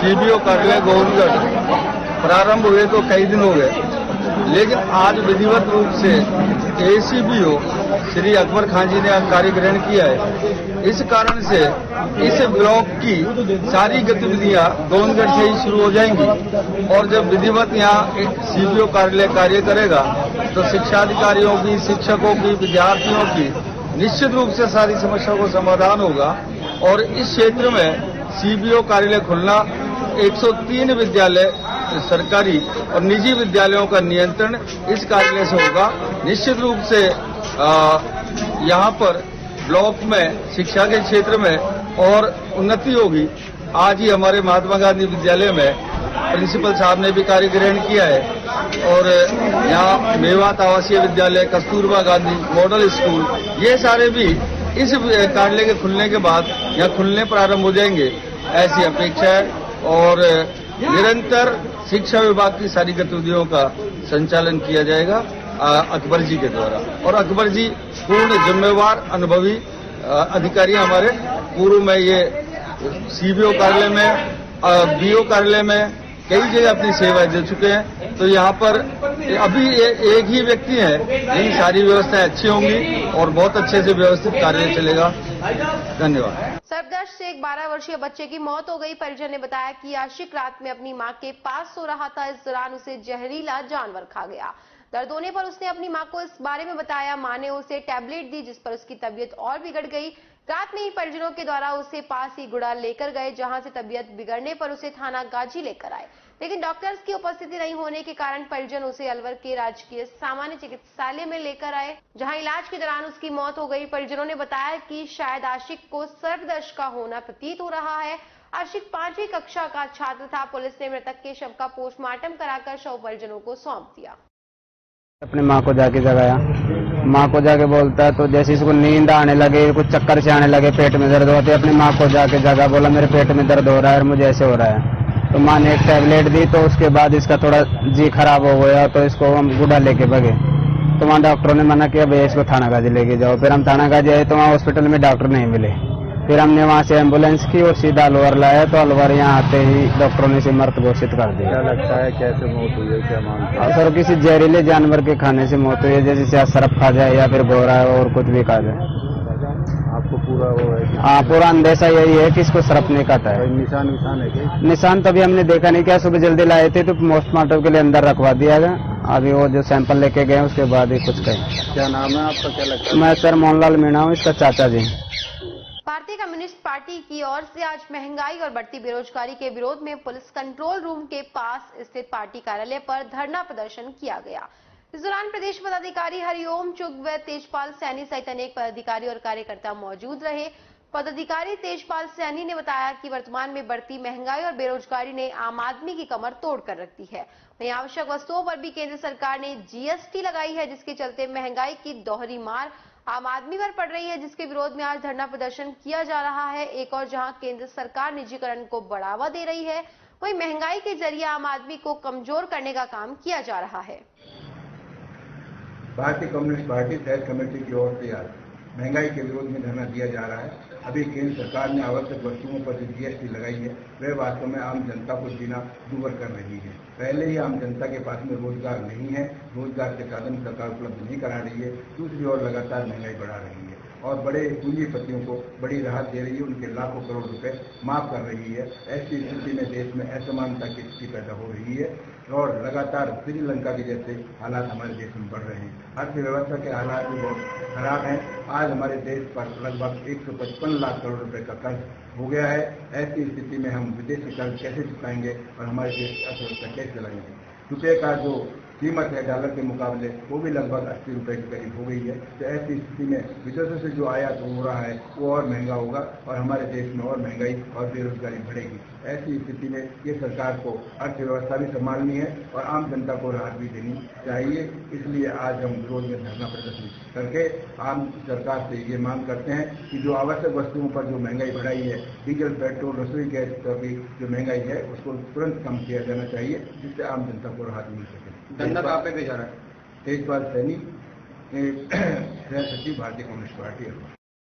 सीबीओ कार्यालय गोविंदगढ़ प्रारंभ हुए तो कई दिन हो गए, लेकिन आज विधिवत रूप से एसीबीओ श्री अकबर खान जी ने कार्य ग्रहण किया है। इस कारण से इस ब्लॉक की सारी गतिविधियां गोविंदगढ़ से ही शुरू हो जाएंगी और जब विधिवत यहाँ सीबीओ कार्यालय कार्य करेगा तो शिक्षा अधिकारियों की, शिक्षकों की, विद्यार्थियों की निश्चित रूप से सारी समस्याओं को समाधान होगा। और इस क्षेत्र में सीबीओ कार्यालय खुलना 103 विद्यालय सरकारी और निजी विद्यालयों का नियंत्रण इस कार्यालय से होगा। निश्चित रूप से यहाँ पर ब्लॉक में शिक्षा के क्षेत्र में और उन्नति होगी। आज ही हमारे महात्मा गांधी विद्यालय में प्रिंसिपल साहब ने भी कार्य ग्रहण किया है और यहाँ मेवात आवासीय विद्यालय, कस्तूरबा गांधी मॉडल स्कूल, ये सारे भी इस कार्यालय के खुलने के बाद यहाँ खुलने प्रारंभ हो जाएंगे, ऐसी अपेक्षा है। और निरंतर शिक्षा विभाग की सारी गतिविधियों का संचालन किया जाएगा अकबर जी के द्वारा। और अकबर जी पूर्ण जिम्मेवार अनुभवी अधिकारी हमारे। पूर्व में ये सीबीओ कार्यालय में, बीओ कार्यालय में कई जगह अपनी सेवाएं दे चुके हैं। तो यहाँ पर अभी एक ही व्यक्ति है, लेकिन सारी व्यवस्थाएं अच्छी होंगी और बहुत अच्छे से व्यवस्थित कार्य चलेगा। धन्यवाद। सर्पदंश से एक 12 वर्षीय बच्चे की मौत हो गई। परिजन ने बताया कि आशिक रात में अपनी मां के पास सो रहा था। इस दौरान उसे जहरीला जानवर खा गया। दर्द होने पर उसने अपनी मां को इस बारे में बताया। मां ने उसे टैबलेट दी, जिस पर उसकी तबीयत और बिगड़ गई। रात में ही परिजनों के द्वारा उसे पास ही गुड़ा लेकर गए, जहां से तबीयत बिगड़ने पर उसे थाना गाजी लेकर आए, लेकिन डॉक्टर्स की उपस्थिति नहीं होने के कारण परिजन उसे अलवर के राजकीय सामान्य चिकित्सालय में लेकर आए, जहां इलाज के दौरान उसकी मौत हो गई। परिजनों ने बताया कि शायद आशिक को सर्पदंश का होना प्रतीत हो रहा है। आशिक 5वीं कक्षा का छात्र था। पुलिस ने मृतक के शव का पोस्टमार्टम कराकर शव परिजनों को सौंप दिया। अपनी माँ को जाके जगाया, माँ को जाके बोलता है तो जैसे इसको नींद आने लगे, कुछ चक्कर से आने लगे, पेट में दर्द होते, अपनी माँ को जाके जगा, बोला मेरे पेट में दर्द हो रहा है और मुझे ऐसे हो रहा है। तो माँ ने एक टैबलेट दी, तो उसके बाद इसका थोड़ा जी खराब हो गया, तो इसको हम गुड़ा लेके भगे। तो वहाँ डॉक्टरों ने मना किया भैया इसको थाना गाजी लेके जाओ। फिर हम थाना गाजी आए तो वहाँ हॉस्पिटल में डॉक्टर नहीं मिले। फिर हमने वहाँ से एम्बुलेंस की और सीधा अलवर लाया, तो अलवर यहाँ आते ही डॉक्टरों ने इसे मृत घोषित कर दिया। क्या लगता है कैसे मौत हुई है, क्या मानते हैं? सर किसी जहरीले जानवर के खाने से मौत हुई है, जैसे सरफ खा जाए या फिर गोरा और कुछ भी खा जाए। आपको पूरा वो है? हाँ, पूरा अंदेशा यही है कि इसको सरफ नहीं खाता है। निशान है क्या? निशान तो अभी हमने देखा नहीं, क्या सुबह जल्दी लाए थे तो पोस्टमार्टम के लिए अंदर रखवा दिया गया। अभी वो जो सैंपल लेके गए उसके बाद ही कुछ कहें। क्या नाम है आपका, क्या लगता है? मैं सर मोहनलाल मीणा हूँ, इसका चाचा जी। भारतीय कम्युनिस्ट पार्टी की ओर से आज महंगाई और बढ़ती बेरोजगारी के विरोध में पुलिस कंट्रोल रूम के पास स्थित पार्टी कार्यालय पर धरना प्रदर्शन किया गया। इस दौरान प्रदेश पदाधिकारी हरिओम चुग व तेजपाल सैनी सहित अनेक पदाधिकारी और कार्यकर्ता मौजूद रहे। पदाधिकारी तेजपाल सैनी ने बताया कि वर्तमान में बढ़ती महंगाई और बेरोजगारी ने आम आदमी की कमर तोड़ कर रखी है। वहीं आवश्यक वस्तुओं पर भी केंद्र सरकार ने जीएसटी लगाई है, जिसके चलते महंगाई की दोहरी मार आम आदमी पर पड़ रही है, जिसके विरोध में आज धरना प्रदर्शन किया जा रहा है। एक और जहां केंद्र सरकार निजीकरण को बढ़ावा दे रही है, वहीं महंगाई के जरिए आम आदमी को कमजोर करने का काम किया जा रहा है। भारतीय कम्युनिस्ट पार्टी शहर कमेटी की ओर से आज महंगाई के विरोध में धरना दिया जा रहा है। अभी केंद्र सरकार ने आवश्यक वस्तुओं पर जो जीएसटी लगाई है, वह वास्तव में आम जनता को जीना दूभर कर रही है। पहले ही आम जनता के पास में रोजगार नहीं है, रोजगार के साधन सरकार उपलब्ध नहीं करा रही है। दूसरी ओर लगातार महंगाई बढ़ा रही है। और बड़े पूंजीपतियों को बड़ी राहत दे रही है, उनके लाखों करोड़ रुपए माफ कर रही है। ऐसी स्थिति में देश में असमानता की स्थिति पैदा हो रही है और लगातार श्रीलंका के जैसे हालात हमारे देश में बढ़ रहे हैं। अर्थव्यवस्था के हालात भी बहुत खराब हैं। आज हमारे देश पर लगभग 155 लाख करोड़ रुपए का कर्ज हो गया है। ऐसी स्थिति में हम विदेशी कर्ज कैसे चुकाएंगे और हमारे देश की अर्थव्यवस्था कैसे चलाएंगे? रुपये का जो कीमत है डॉलर के मुकाबले वो भी लगभग 80 रुपए के करीब हो गई है। तो ऐसी स्थिति में विदेशों से जो आयात हो रहा है वो और महंगा होगा और हमारे देश में और महंगाई और बेरोजगारी बढ़ेगी। ऐसी स्थिति में ये सरकार को अर्थव्यवस्था भी संभालनी है और आम जनता को राहत भी देनी चाहिए। इसलिए आज हम विरोध में धरना प्रदर्शन करके आम सरकार से ये मांग करते हैं कि जो आवश्यक वस्तुओं पर जो महंगाई बढ़ाई है, डीजल, पेट्रोल, रसोई गैस पर भी जो महंगाई है उसको तुरंत कम किया जाना चाहिए, जिससे आम जनता को राहत मिल सके। धरना कहाँ पे भेजा रहा है? तेजपाल सैनी, सह सचिव, भारतीय कम्युनिस्ट पार्टी।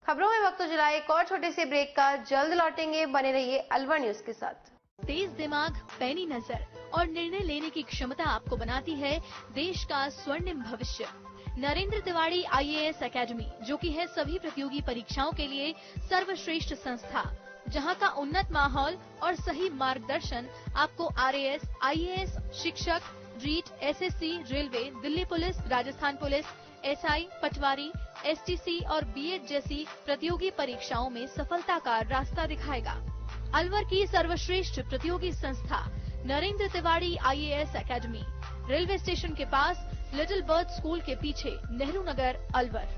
खबरों में वक्त चला एक और छोटे से ब्रेक का, जल्द लौटेंगे, बने रहिए अलवर न्यूज के साथ। तेज दिमाग, पैनी नजर और निर्णय लेने की क्षमता आपको बनाती है देश का स्वर्णिम भविष्य। नरेंद्र तिवारी IAS एकेडमी, जो कि है सभी प्रतियोगी परीक्षाओं के लिए सर्वश्रेष्ठ संस्था, जहां का उन्नत माहौल और सही मार्गदर्शन आपको RAS, IAS, शिक्षक, REET, SSC, railway, Delhi police, Rajasthan police, SI, patwari, STC और BEd जैसी प्रतियोगी परीक्षाओं में सफलता का रास्ता दिखाएगा। अलवर की सर्वश्रेष्ठ प्रतियोगी संस्था Narendra Tiwari IAS academy, railway station के पास, लिटिल बर्ड स्कूल के पीछे, नेहरू नगर, अलवर।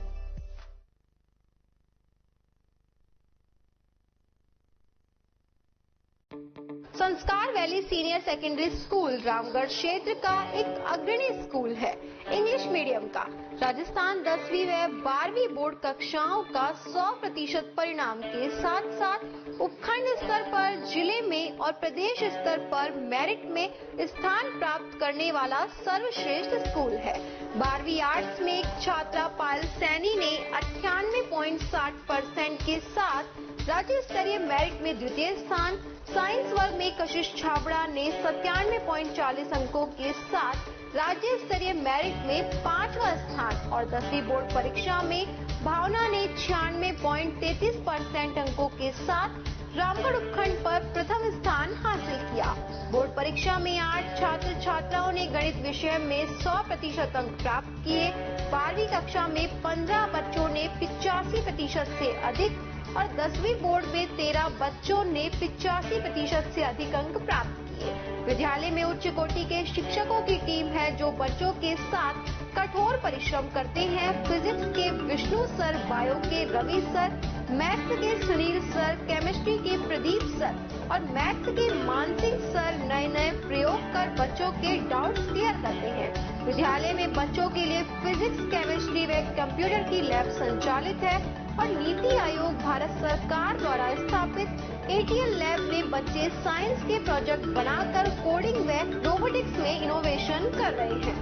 संस्कार valley senior secondary school Ramgarh क्षेत्र का एक अग्रणी स्कूल है, इंग्लिश मीडियम का। राजस्थान 10वीं व 12वीं बोर्ड कक्षाओं का 100% परिणाम के साथ साथ उपखंड स्तर पर, जिले में और प्रदेश स्तर पर मेरिट में स्थान प्राप्त करने वाला सर्वश्रेष्ठ स्कूल है। 12वीं आर्ट्स में एक छात्रा पायल सैनी ने 98.60% के साथ राज्य स्तरीय मेरिट में द्वितीय स्थान, साइंस वर्ग में कशिश छाबड़ा ने 97.40 अंकों के साथ राज्य स्तरीय मेरिट में 5वां स्थान और 10वीं बोर्ड परीक्षा में भावना ने 96.33% अंकों के साथ रामगढ़ उपखंड पर प्रथम स्थान हासिल किया। बोर्ड परीक्षा में 8 छात्र छात्राओं ने गणित विषय में 100% अंक प्राप्त किए। 12वीं कक्षा में 15 बच्चों ने 85% से अधिक और 10वीं बोर्ड में 13 बच्चों ने 85% से अधिक अंक प्राप्त किए। विद्यालय में उच्च कोटि के शिक्षकों की टीम है जो बच्चों के साथ कठोर परिश्रम करते हैं। फिजिक्स के विष्णु सर, बायो के रवि सर, मैथ्स के सुनील सर, केमिस्ट्री के प्रदीप सर और मैथ्स के मानसिंह सर नए नए प्रयोग कर बच्चों के डाउट्स क्लियर करते हैं। विद्यालय में बच्चों के लिए फिजिक्स, केमिस्ट्री व कंप्यूटर की लैब संचालित है और नीति आयोग भारत सरकार द्वारा स्थापित ATL लैब में बच्चे साइंस के प्रोजेक्ट बनाकर कोडिंग व रोबोटिक्स में इनोवेशन कर रहे हैं।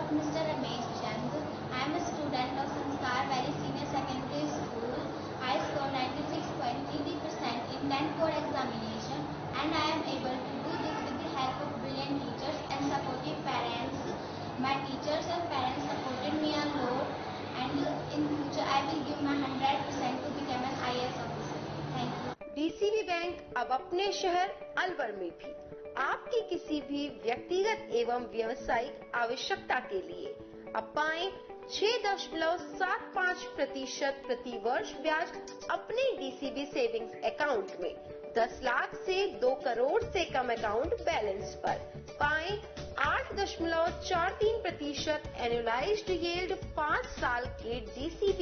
Mr. Ramesh Chand. I am a student of Sanskar Valley Senior Secondary School. I scored 96.33% in 10th board examination and I am able to do this with the help of brilliant teachers and supportive parents. My teachers and parents supported me a lot and in future I will give my 100% to become an IAS officer. Thank you. DCB bank अब अपने शहर अलवर में भी आपकी किसी भी व्यक्तिगत एवं व्यावसायिक आवश्यकता के लिए अब पाएं 6.75% प्रति वर्ष ब्याज अपने DCB सेविंग्स अकाउंट में। 10 लाख से 2 करोड़ से कम अकाउंट बैलेंस पर पाएं 8.43% एनुअलाइज्ड यील्ड 5 साल के DCB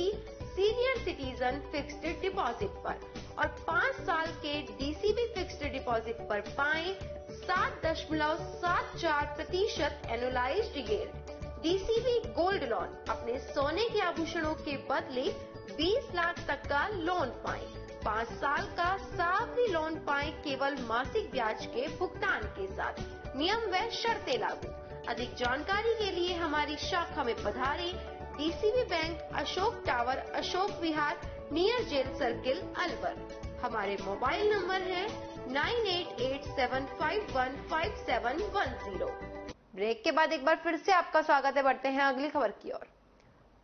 senior citizen fixed deposit पर और 5 साल के DCB फिक्स्ड डिपॉजिट पर पाएं 7.74% annualised yield. DCB gold loan, अपने सोने के आभूषणों के बदले 20 लाख तक का लोन पाएं। 5 साल का सावधि लोन पाएं केवल मासिक ब्याज के भुगतान के साथ। नियम व शर्तें लागू। अधिक जानकारी के लिए हमारी शाखा में पधारें। DCB bank, Ashok tower, Ashok Vihar, near jail circle, Alwar. हमारे मोबाइल नंबर है 9887515710। ब्रेक के बाद एक बार फिर से आपका स्वागत है। बढ़ते हैं अगली खबर की ओर।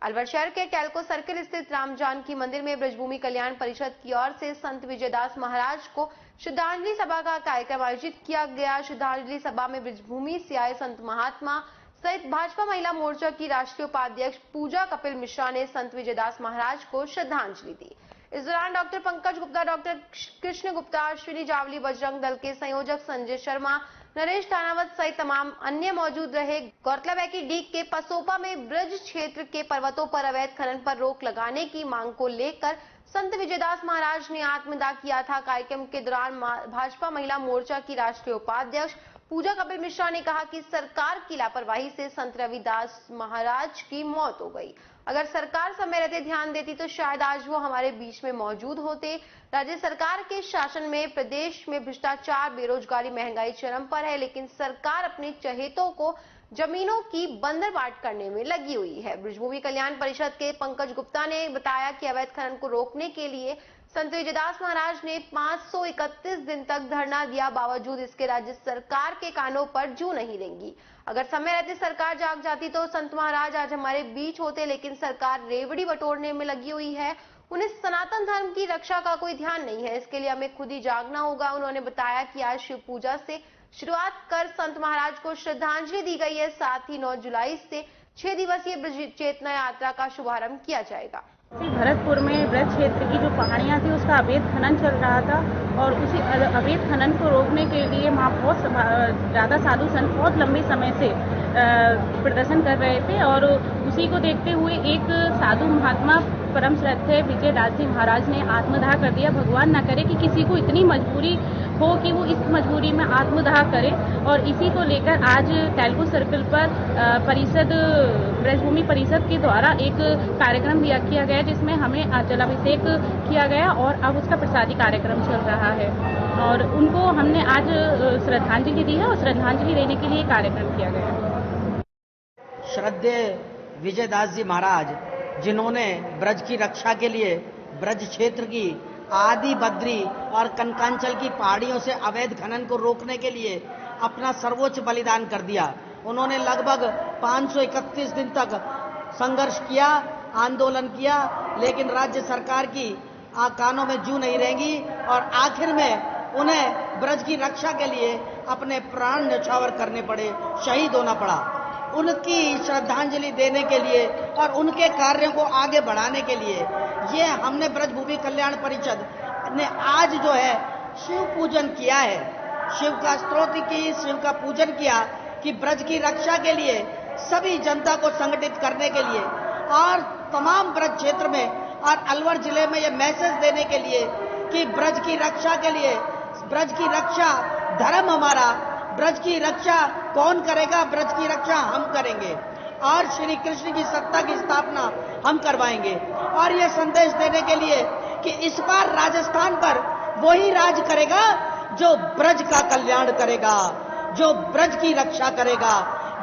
अलवर शहर के टेल्को सर्किल स्थित राम जानकी मंदिर में ब्रजभूमि कल्याण परिषद की ओर से संत विजयदास महाराज को श्रद्धांजलि सभा का कार्यक्रम आयोजित किया गया। श्रद्धांजलि सभा में ब्रजभूमि से आए संत महात्मा सहित भाजपा महिला मोर्चा की राष्ट्रीय उपाध्यक्ष पूजा कपिल मिश्रा ने संत विजयदास महाराज को श्रद्धांजलि दी। इस दौरान डॉक्टर पंकज गुप्ता, डॉक्टर कृष्ण गुप्ता, अश्विनी जावली, बजरंग दल के संयोजक संजय शर्मा, नरेश थानावत सहित तमाम अन्य मौजूद रहे। गौरतलब है कि डीग के पसोपा में ब्रज क्षेत्र के पर्वतों पर अवैध खनन पर रोक लगाने की मांग को लेकर संत विजयदास महाराज ने आत्मदाह किया था। कार्यक्रम के दौरान भाजपा महिला मोर्चा की राष्ट्रीय उपाध्यक्ष पूजा कपिल मिश्रा ने कहा कि सरकार की लापरवाही से संत रविदास महाराज की मौत हो गई। अगर सरकार समय रहते ध्यान देती तो शायद आज वो हमारे बीच में मौजूद होते। राज्य सरकार के शासन में प्रदेश में भ्रष्टाचार, बेरोजगारी, महंगाई चरम पर है, लेकिन सरकार अपने चहेतों को जमीनों की बंदरबाट करने में लगी हुई है। ब्रजभूमि कल्याण परिषद के पंकज गुप्ता ने बताया कि अवैध खनन को रोकने के लिए संत विजयदास महाराज ने 531 दिन तक धरना दिया, बावजूद इसके राज्य सरकार के कानों पर जू नहीं रेंगी। अगर समय रहते सरकार जाग जाती तो संत महाराज आज हमारे बीच होते, लेकिन सरकार रेवड़ी बटोरने में लगी हुई है। उन्हें सनातन धर्म की रक्षा का कोई ध्यान नहीं है, इसके लिए हमें खुद ही जागना होगा। उन्होंने बताया कि आज शिव पूजा से शुरुआत कर संत महाराज को श्रद्धांजलि दी गई है। साथ ही 9 जुलाई से 6 दिवसीय ब्रज चेतना यात्रा का शुभारंभ किया जाएगा। भरतपुर में ब्रज क्षेत्र की जो पहाड़ियाँ थी उसका अवैध खनन चल रहा था और उसी अवैध खनन को रोकने के लिए वहाँ बहुत ज़्यादा साधु संत बहुत लंबे समय से प्रदर्शन कर रहे थे और उसी को देखते हुए एक साधु महात्मा परम श्रद्धेय विजयदास जी महाराज ने आत्मदाह कर दिया। भगवान न करे कि किसी को इतनी मजबूरी हो कि वो इस मजबूरी में आत्मदाह करे और इसी को लेकर आज टेल्को सर्किल पर परिषद ब्रजभूमि परिषद के द्वारा एक कार्यक्रम किया गया जिसमें हमें जलाभिषेक किया गया और अब उसका प्रसादी कार्यक्रम चल रहा है और उनको हमने आज श्रद्धांजलि दी है और श्रद्धांजलि देने के लिए कार्यक्रम किया गया। श्रद्धेय विजयदास जी महाराज जिन्होंने ब्रज की रक्षा के लिए ब्रज क्षेत्र की आदि बद्री और कनकांचल की पहाड़ियों से अवैध खनन को रोकने के लिए अपना सर्वोच्च बलिदान कर दिया। उन्होंने लगभग 531 दिन तक संघर्ष किया, आंदोलन किया, लेकिन राज्य सरकार की कानों में जू नहीं रहेंगी और आखिर में उन्हें ब्रज की रक्षा के लिए अपने प्राण न्यौछावर करने पड़े, शहीद होना पड़ा। उनकी श्रद्धांजलि देने के लिए और उनके कार्यों को आगे बढ़ाने के लिए ये हमने ब्रजभूमि कल्याण परिषद ने आज जो है शिव पूजन किया है, शिव का स्तोत्र की, शिव का पूजन किया कि ब्रज की रक्षा के लिए सभी जनता को संगठित करने के लिए और तमाम ब्रज क्षेत्र में और अलवर जिले में ये मैसेज देने के लिए कि ब्रज की रक्षा के लिए, ब्रज की रक्षा धर्म हमारा, ब्रज की रक्षा कौन करेगा, ब्रज की रक्षा हम करेंगे और श्री कृष्ण की सत्ता की स्थापना हम करवाएंगे। और ये संदेश देने के लिए कि इस बार राजस्थान पर वही राज करेगा जो ब्रज का कल्याण करेगा, जो ब्रज की रक्षा करेगा,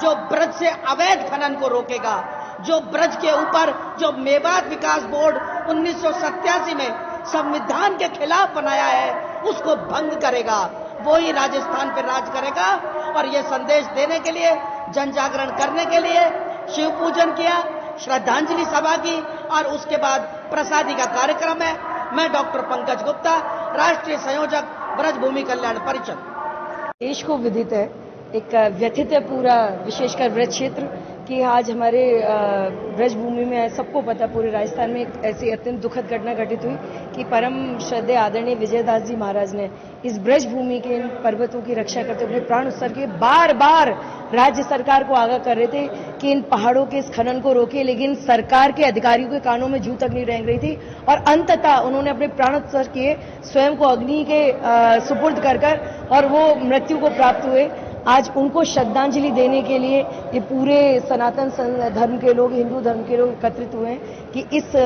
जो ब्रज से अवैध खनन को रोकेगा, जो ब्रज के ऊपर जो मेवात विकास बोर्ड 1987 में संविधान के खिलाफ बनाया है उसको भंग करेगा, वो ही राजस्थान पर राज करेगा। और ये संदेश देने के लिए, जन जागरण करने के लिए शिव पूजन किया, श्रद्धांजलि सभा की और उसके बाद प्रसादी का कार्यक्रम है। मैं डॉक्टर पंकज गुप्ता, राष्ट्रीय संयोजक ब्रजभूमि कल्याण परिषद। देश को विदित है, एक व्यथित है पूरा विशेषकर ब्रज क्षेत्र कि आज हमारे ब्रजभूमि में सबको पता, पूरे राजस्थान में एक ऐसी अत्यंत दुखद घटना घटित हुई कि परम श्रद्धेय आदरणीय विजयदास जी महाराज ने इस ब्रजभूमि के इन पर्वतों की रक्षा करते हुए प्राण उत्सर्ग के बार बार राज्य सरकार को आगाह कर रहे थे कि इन पहाड़ों के इस खनन को रोके, लेकिन सरकार के अधिकारियों के कानों में जू तक नहीं रेंग रही थी और अंततः उन्होंने अपने प्राण उत्सर्ग किए, स्वयं को अग्नि के सुपुर्द कर और वो मृत्यु को प्राप्त हुए। आज उनको श्रद्धांजलि देने के लिए ये पूरे सनातन धर्म के लोग, हिंदू धर्म के लोग एकत्रित हुए हैं कि इस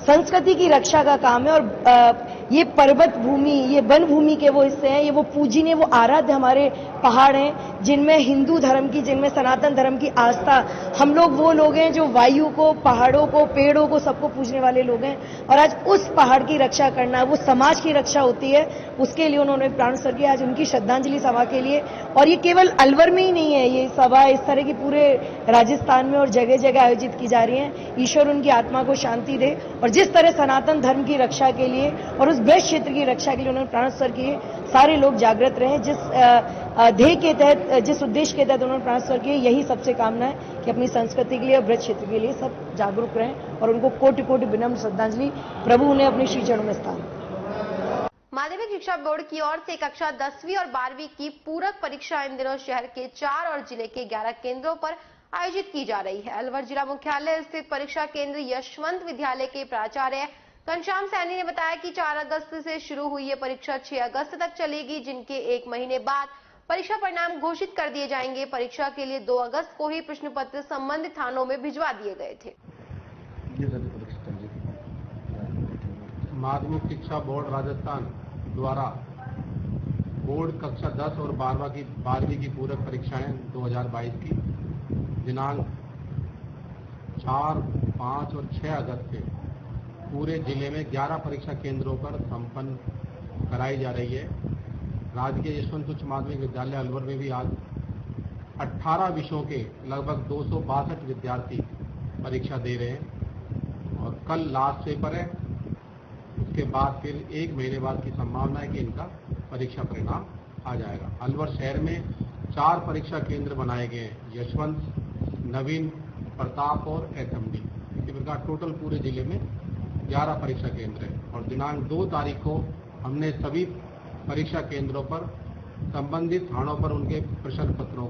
संस्कृति की रक्षा का काम है और ये पर्वत भूमि, ये वन भूमि के वो हिस्से हैं, ये वो पूजनीय, वो आराध्य हमारे पहाड़ हैं जिनमें हिंदू धर्म की, जिनमें सनातन धर्म की आस्था, हम लोग वो लोग हैं जो वायु को, पहाड़ों को, पेड़ों को, सबको पूजने वाले लोग हैं। और आज उस पहाड़ की रक्षा करना, वो समाज की रक्षा होती है, उसके लिए उन्होंने प्राण उत्सर्ग किया। आज उनकी श्रद्धांजलि सभा के लिए, और ये केवल केवल अलवर में ही नहीं है, ये सभा इस तरह की पूरे राजस्थान में और जगह जगह आयोजित की जा रही है। ईश्वर उनकी आत्मा को शांति दे और जिस तरह सनातन धर्म की रक्षा के लिए और उस ब्रज क्षेत्र की रक्षा के लिए उन्होंने प्राणोत्सर्ग किए, सारे लोग जागृत रहे। जिस ध्येय के तहत, जिस उद्देश्य के तहत उन्होंने प्राणोत्सर्ग किए, यही सबसे कामना है कि अपनी संस्कृति के लिए और ब्रज क्षेत्र के लिए सब जागरूक रहें और उनको कोटि कोटि विनम्र श्रद्धांजलि। प्रभु उन्हें अपने श्री चरणों में स्थान। माध्यमिक शिक्षा बोर्ड की ओर से कक्षा 10वीं और 12वीं की पूरक परीक्षा इन दिनों शहर के 4 और जिले के 11 केंद्रों पर आयोजित की जा रही है। अलवर जिला मुख्यालय स्थित परीक्षा केंद्र यशवंत विद्यालय के प्राचार्य घनश्याम सैनी ने बताया कि 4 अगस्त से शुरू हुई ये परीक्षा 6 अगस्त तक चलेगी, जिनके 1 महीने बाद परीक्षा परिणाम घोषित कर दिए जाएंगे। परीक्षा के लिए 2 अगस्त को ही प्रश्न पत्र संबंधित थानों में भिजवा दिए गए थे। माध्यमिक शिक्षा बोर्ड राजस्थान द्वारा बोर्ड कक्षा 10 और 12वीं की पूरक परीक्षाएं 2022 की दिनांक 4, 5 और 6 अगस्त से पूरे जिले में 11 परीक्षा केंद्रों पर संपन्न कराई जा रही है। राजकीय यशवंत उच्च माध्यमिक विद्यालय अलवर में भी आज 18 विषयों के लगभग 262 विद्यार्थी परीक्षा दे रहे हैं और कल लास्ट पेपर है। उसके बाद फिर 1 महीने बाद की संभावना है कि इनका परीक्षा परिणाम आ जाएगा। अलवर शहर में 4 परीक्षा केंद्र बनाए गए हैं, यशवंत, नवीन, प्रताप और एसएमडी। इसी प्रकार टोटल पूरे जिले में 11 परीक्षा केंद्र है और दिनांक 2 तारीख को हमने सभी परीक्षा केंद्रों पर संबंधित थानों पर उनके प्रश्न पत्रों।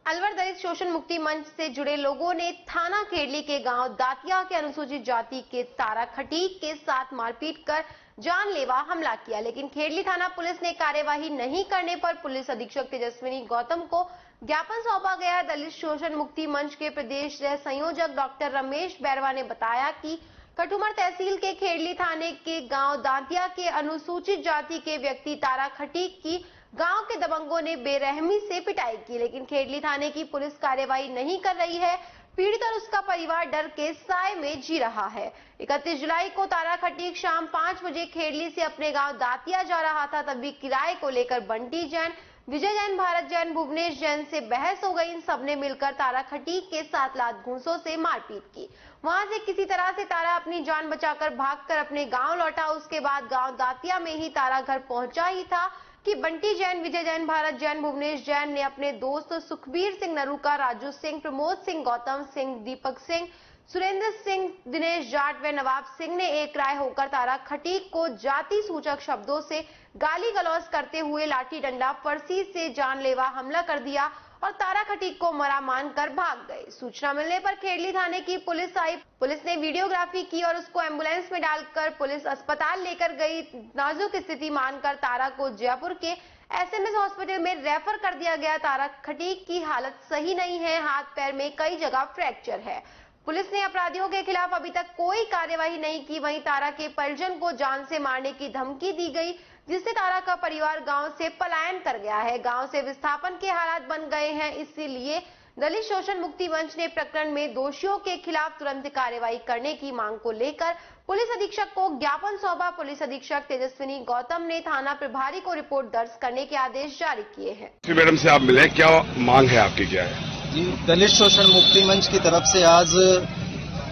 अलवर दलित शोषण मुक्ति मंच से जुड़े लोगों ने थाना खेड़ली के गांव दातिया के अनुसूचित जाति के तारा खटीक के साथ मारपीट कर जानलेवा हमला किया, लेकिन खेड़ली थाना पुलिस ने कार्यवाही नहीं करने पर पुलिस अधीक्षक तेजस्विनी गौतम को ज्ञापन सौंपा गया। दलित शोषण मुक्ति मंच के प्रदेश संयोजक डॉक्टर रमेश बैरवा ने बताया कि कठुमर तहसील के खेड़ली थाने के गांव दातिया के अनुसूचित जाति के व्यक्ति तारा खटीक की गांव के दबंगों ने बेरहमी से पिटाई की, लेकिन खेड़ली थाने की पुलिस कार्रवाई नहीं कर रही है। पीड़ित और उसका परिवार डर के साए में जी रहा है। 31 जुलाई को तारा खटीक शाम 5 बजे खेड़ली से अपने गांव दातिया जा रहा था, तभी किराए को लेकर बंटी जैन, विजय जैन, भारत जैन, भुवनेश जैन से बहस हो गई। इन सबने मिलकर तारा खटीक के साथ लात घूंसों से मारपीट की। वहां से किसी तरह से तारा अपनी जान बचाकर भागकर अपने गांव लौटा। उसके बाद गांव दातिया में ही तारा घर पहुंचा ही था कि बंटी जैन, विजय जैन, भारत जैन, भुवनेश जैन ने अपने दोस्त सुखबीर सिंह नरूका, राजू सिंह, प्रमोद सिंह, गौतम सिंह, दीपक सिंह, सुरेंद्र सिंह, दिनेश जाट व नवाब सिंह ने एक राय होकर तारा खटीक को जाति सूचक शब्दों से गाली गलौज करते हुए लाठी डंडा फरसी से जानलेवा हमला कर दिया और तारा खटीक को मरा मानकर भाग गए। सूचना मिलने पर खेड़ली थाने की पुलिस आई। पुलिस ने वीडियोग्राफी की और उसको एम्बुलेंस में डालकर पुलिस अस्पताल लेकर गई। नाजुक स्थिति मानकर तारा को जयपुर के एसएमएस हॉस्पिटल में रेफर कर दिया गया। तारा खटीक की हालत सही नहीं है, हाथ पैर में कई जगह फ्रैक्चर है। पुलिस ने अपराधियों के खिलाफ अभी तक कोई कार्यवाही नहीं की। वहीं तारा के परिजन को जान से मारने की धमकी दी गई, जिससे तारा का परिवार गांव से पलायन कर गया है। गांव से विस्थापन के हालात बन गए हैं। इसीलिए दलित शोषण मुक्ति मंच ने प्रकरण में दोषियों के खिलाफ तुरंत कार्यवाही करने की मांग को लेकर पुलिस अधीक्षक को ज्ञापन सौंपा। पुलिस अधीक्षक तेजस्विनी गौतम ने थाना प्रभारी को रिपोर्ट दर्ज करने के आदेश जारी किए हैं। मैडम से आप मिले, क्या मांग है आपकी, क्या है? जी, दलित शोषण मुक्ति मंच की तरफ से आज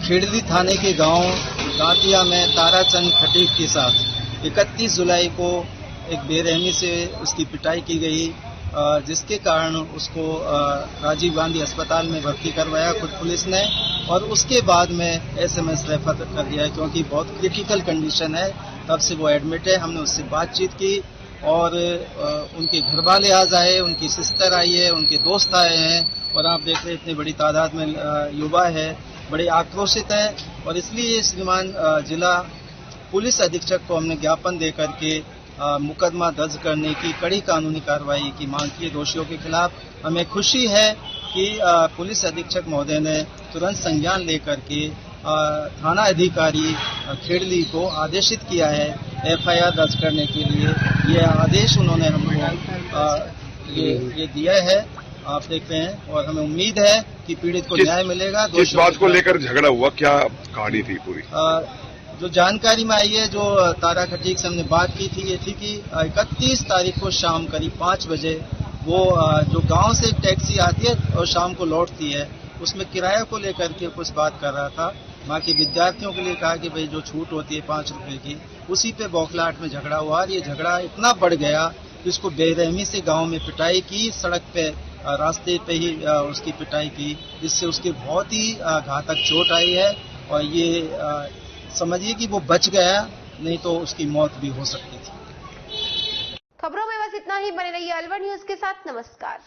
खेड़ली थाने के गांव दातिया में ताराचंद खटीक के साथ 31 जुलाई को एक बेरहमी से उसकी पिटाई की गई, जिसके कारण उसको राजीव गांधी अस्पताल में भर्ती करवाया खुद पुलिस ने और उसके बाद में एसएमएस रेफर कर दिया है, क्योंकि बहुत क्रिटिकल कंडीशन है। तब से वो एडमिट है। हमने उससे बातचीत की और उनके घर वाले आज आए, उनकी सिस्टर आई है, उनके दोस्त आए हैं और आप देख रहे हैं इतनी बड़ी तादाद में युवा है, बड़े आक्रोशित है और इसलिए श्रीमान जिला पुलिस अधीक्षक को हमने ज्ञापन दे करके मुकदमा दर्ज करने की कड़ी कानूनी कार्रवाई की मांग की दोषियों के खिलाफ। हमें खुशी है कि पुलिस अधीक्षक महोदय ने तुरंत संज्ञान लेकर के थाना अधिकारी खेड़ली को आदेशित किया है एफआईआर दर्ज करने के लिए। ये आदेश उन्होंने हमको ये दिया है, आप देख रहे हैं, और हमें उम्मीद है कि पीड़ित को न्याय मिलेगा। किस बात को लेकर झगड़ा हुआ, क्या कहानी थी पूरी? जो जानकारी में आई है, जो तारा खटीक से हमने बात की थी, ये थी कि 31 तारीख को शाम करीब 5 बजे वो जो गांव से एक टैक्सी आती है और शाम को लौटती है, उसमें किराया को लेकर के कुछ बात कर रहा था। वहाँ के विद्यार्थियों के लिए कहा कि भाई जो छूट होती है 5 रुपए की, उसी पे बौखलाहट में झगड़ा हुआ और ये झगड़ा इतना बढ़ गया कि उसको बेरहमी से गांव में पिटाई की, सड़क पे रास्ते पे ही उसकी पिटाई की, जिससे उसकी बहुत ही घातक चोट आई है और ये समझिए कि वो बच गया, नहीं तो उसकी मौत भी हो सकती थी। खबरों में बस इतना ही। बने रहिए अलवर न्यूज के साथ। नमस्कार।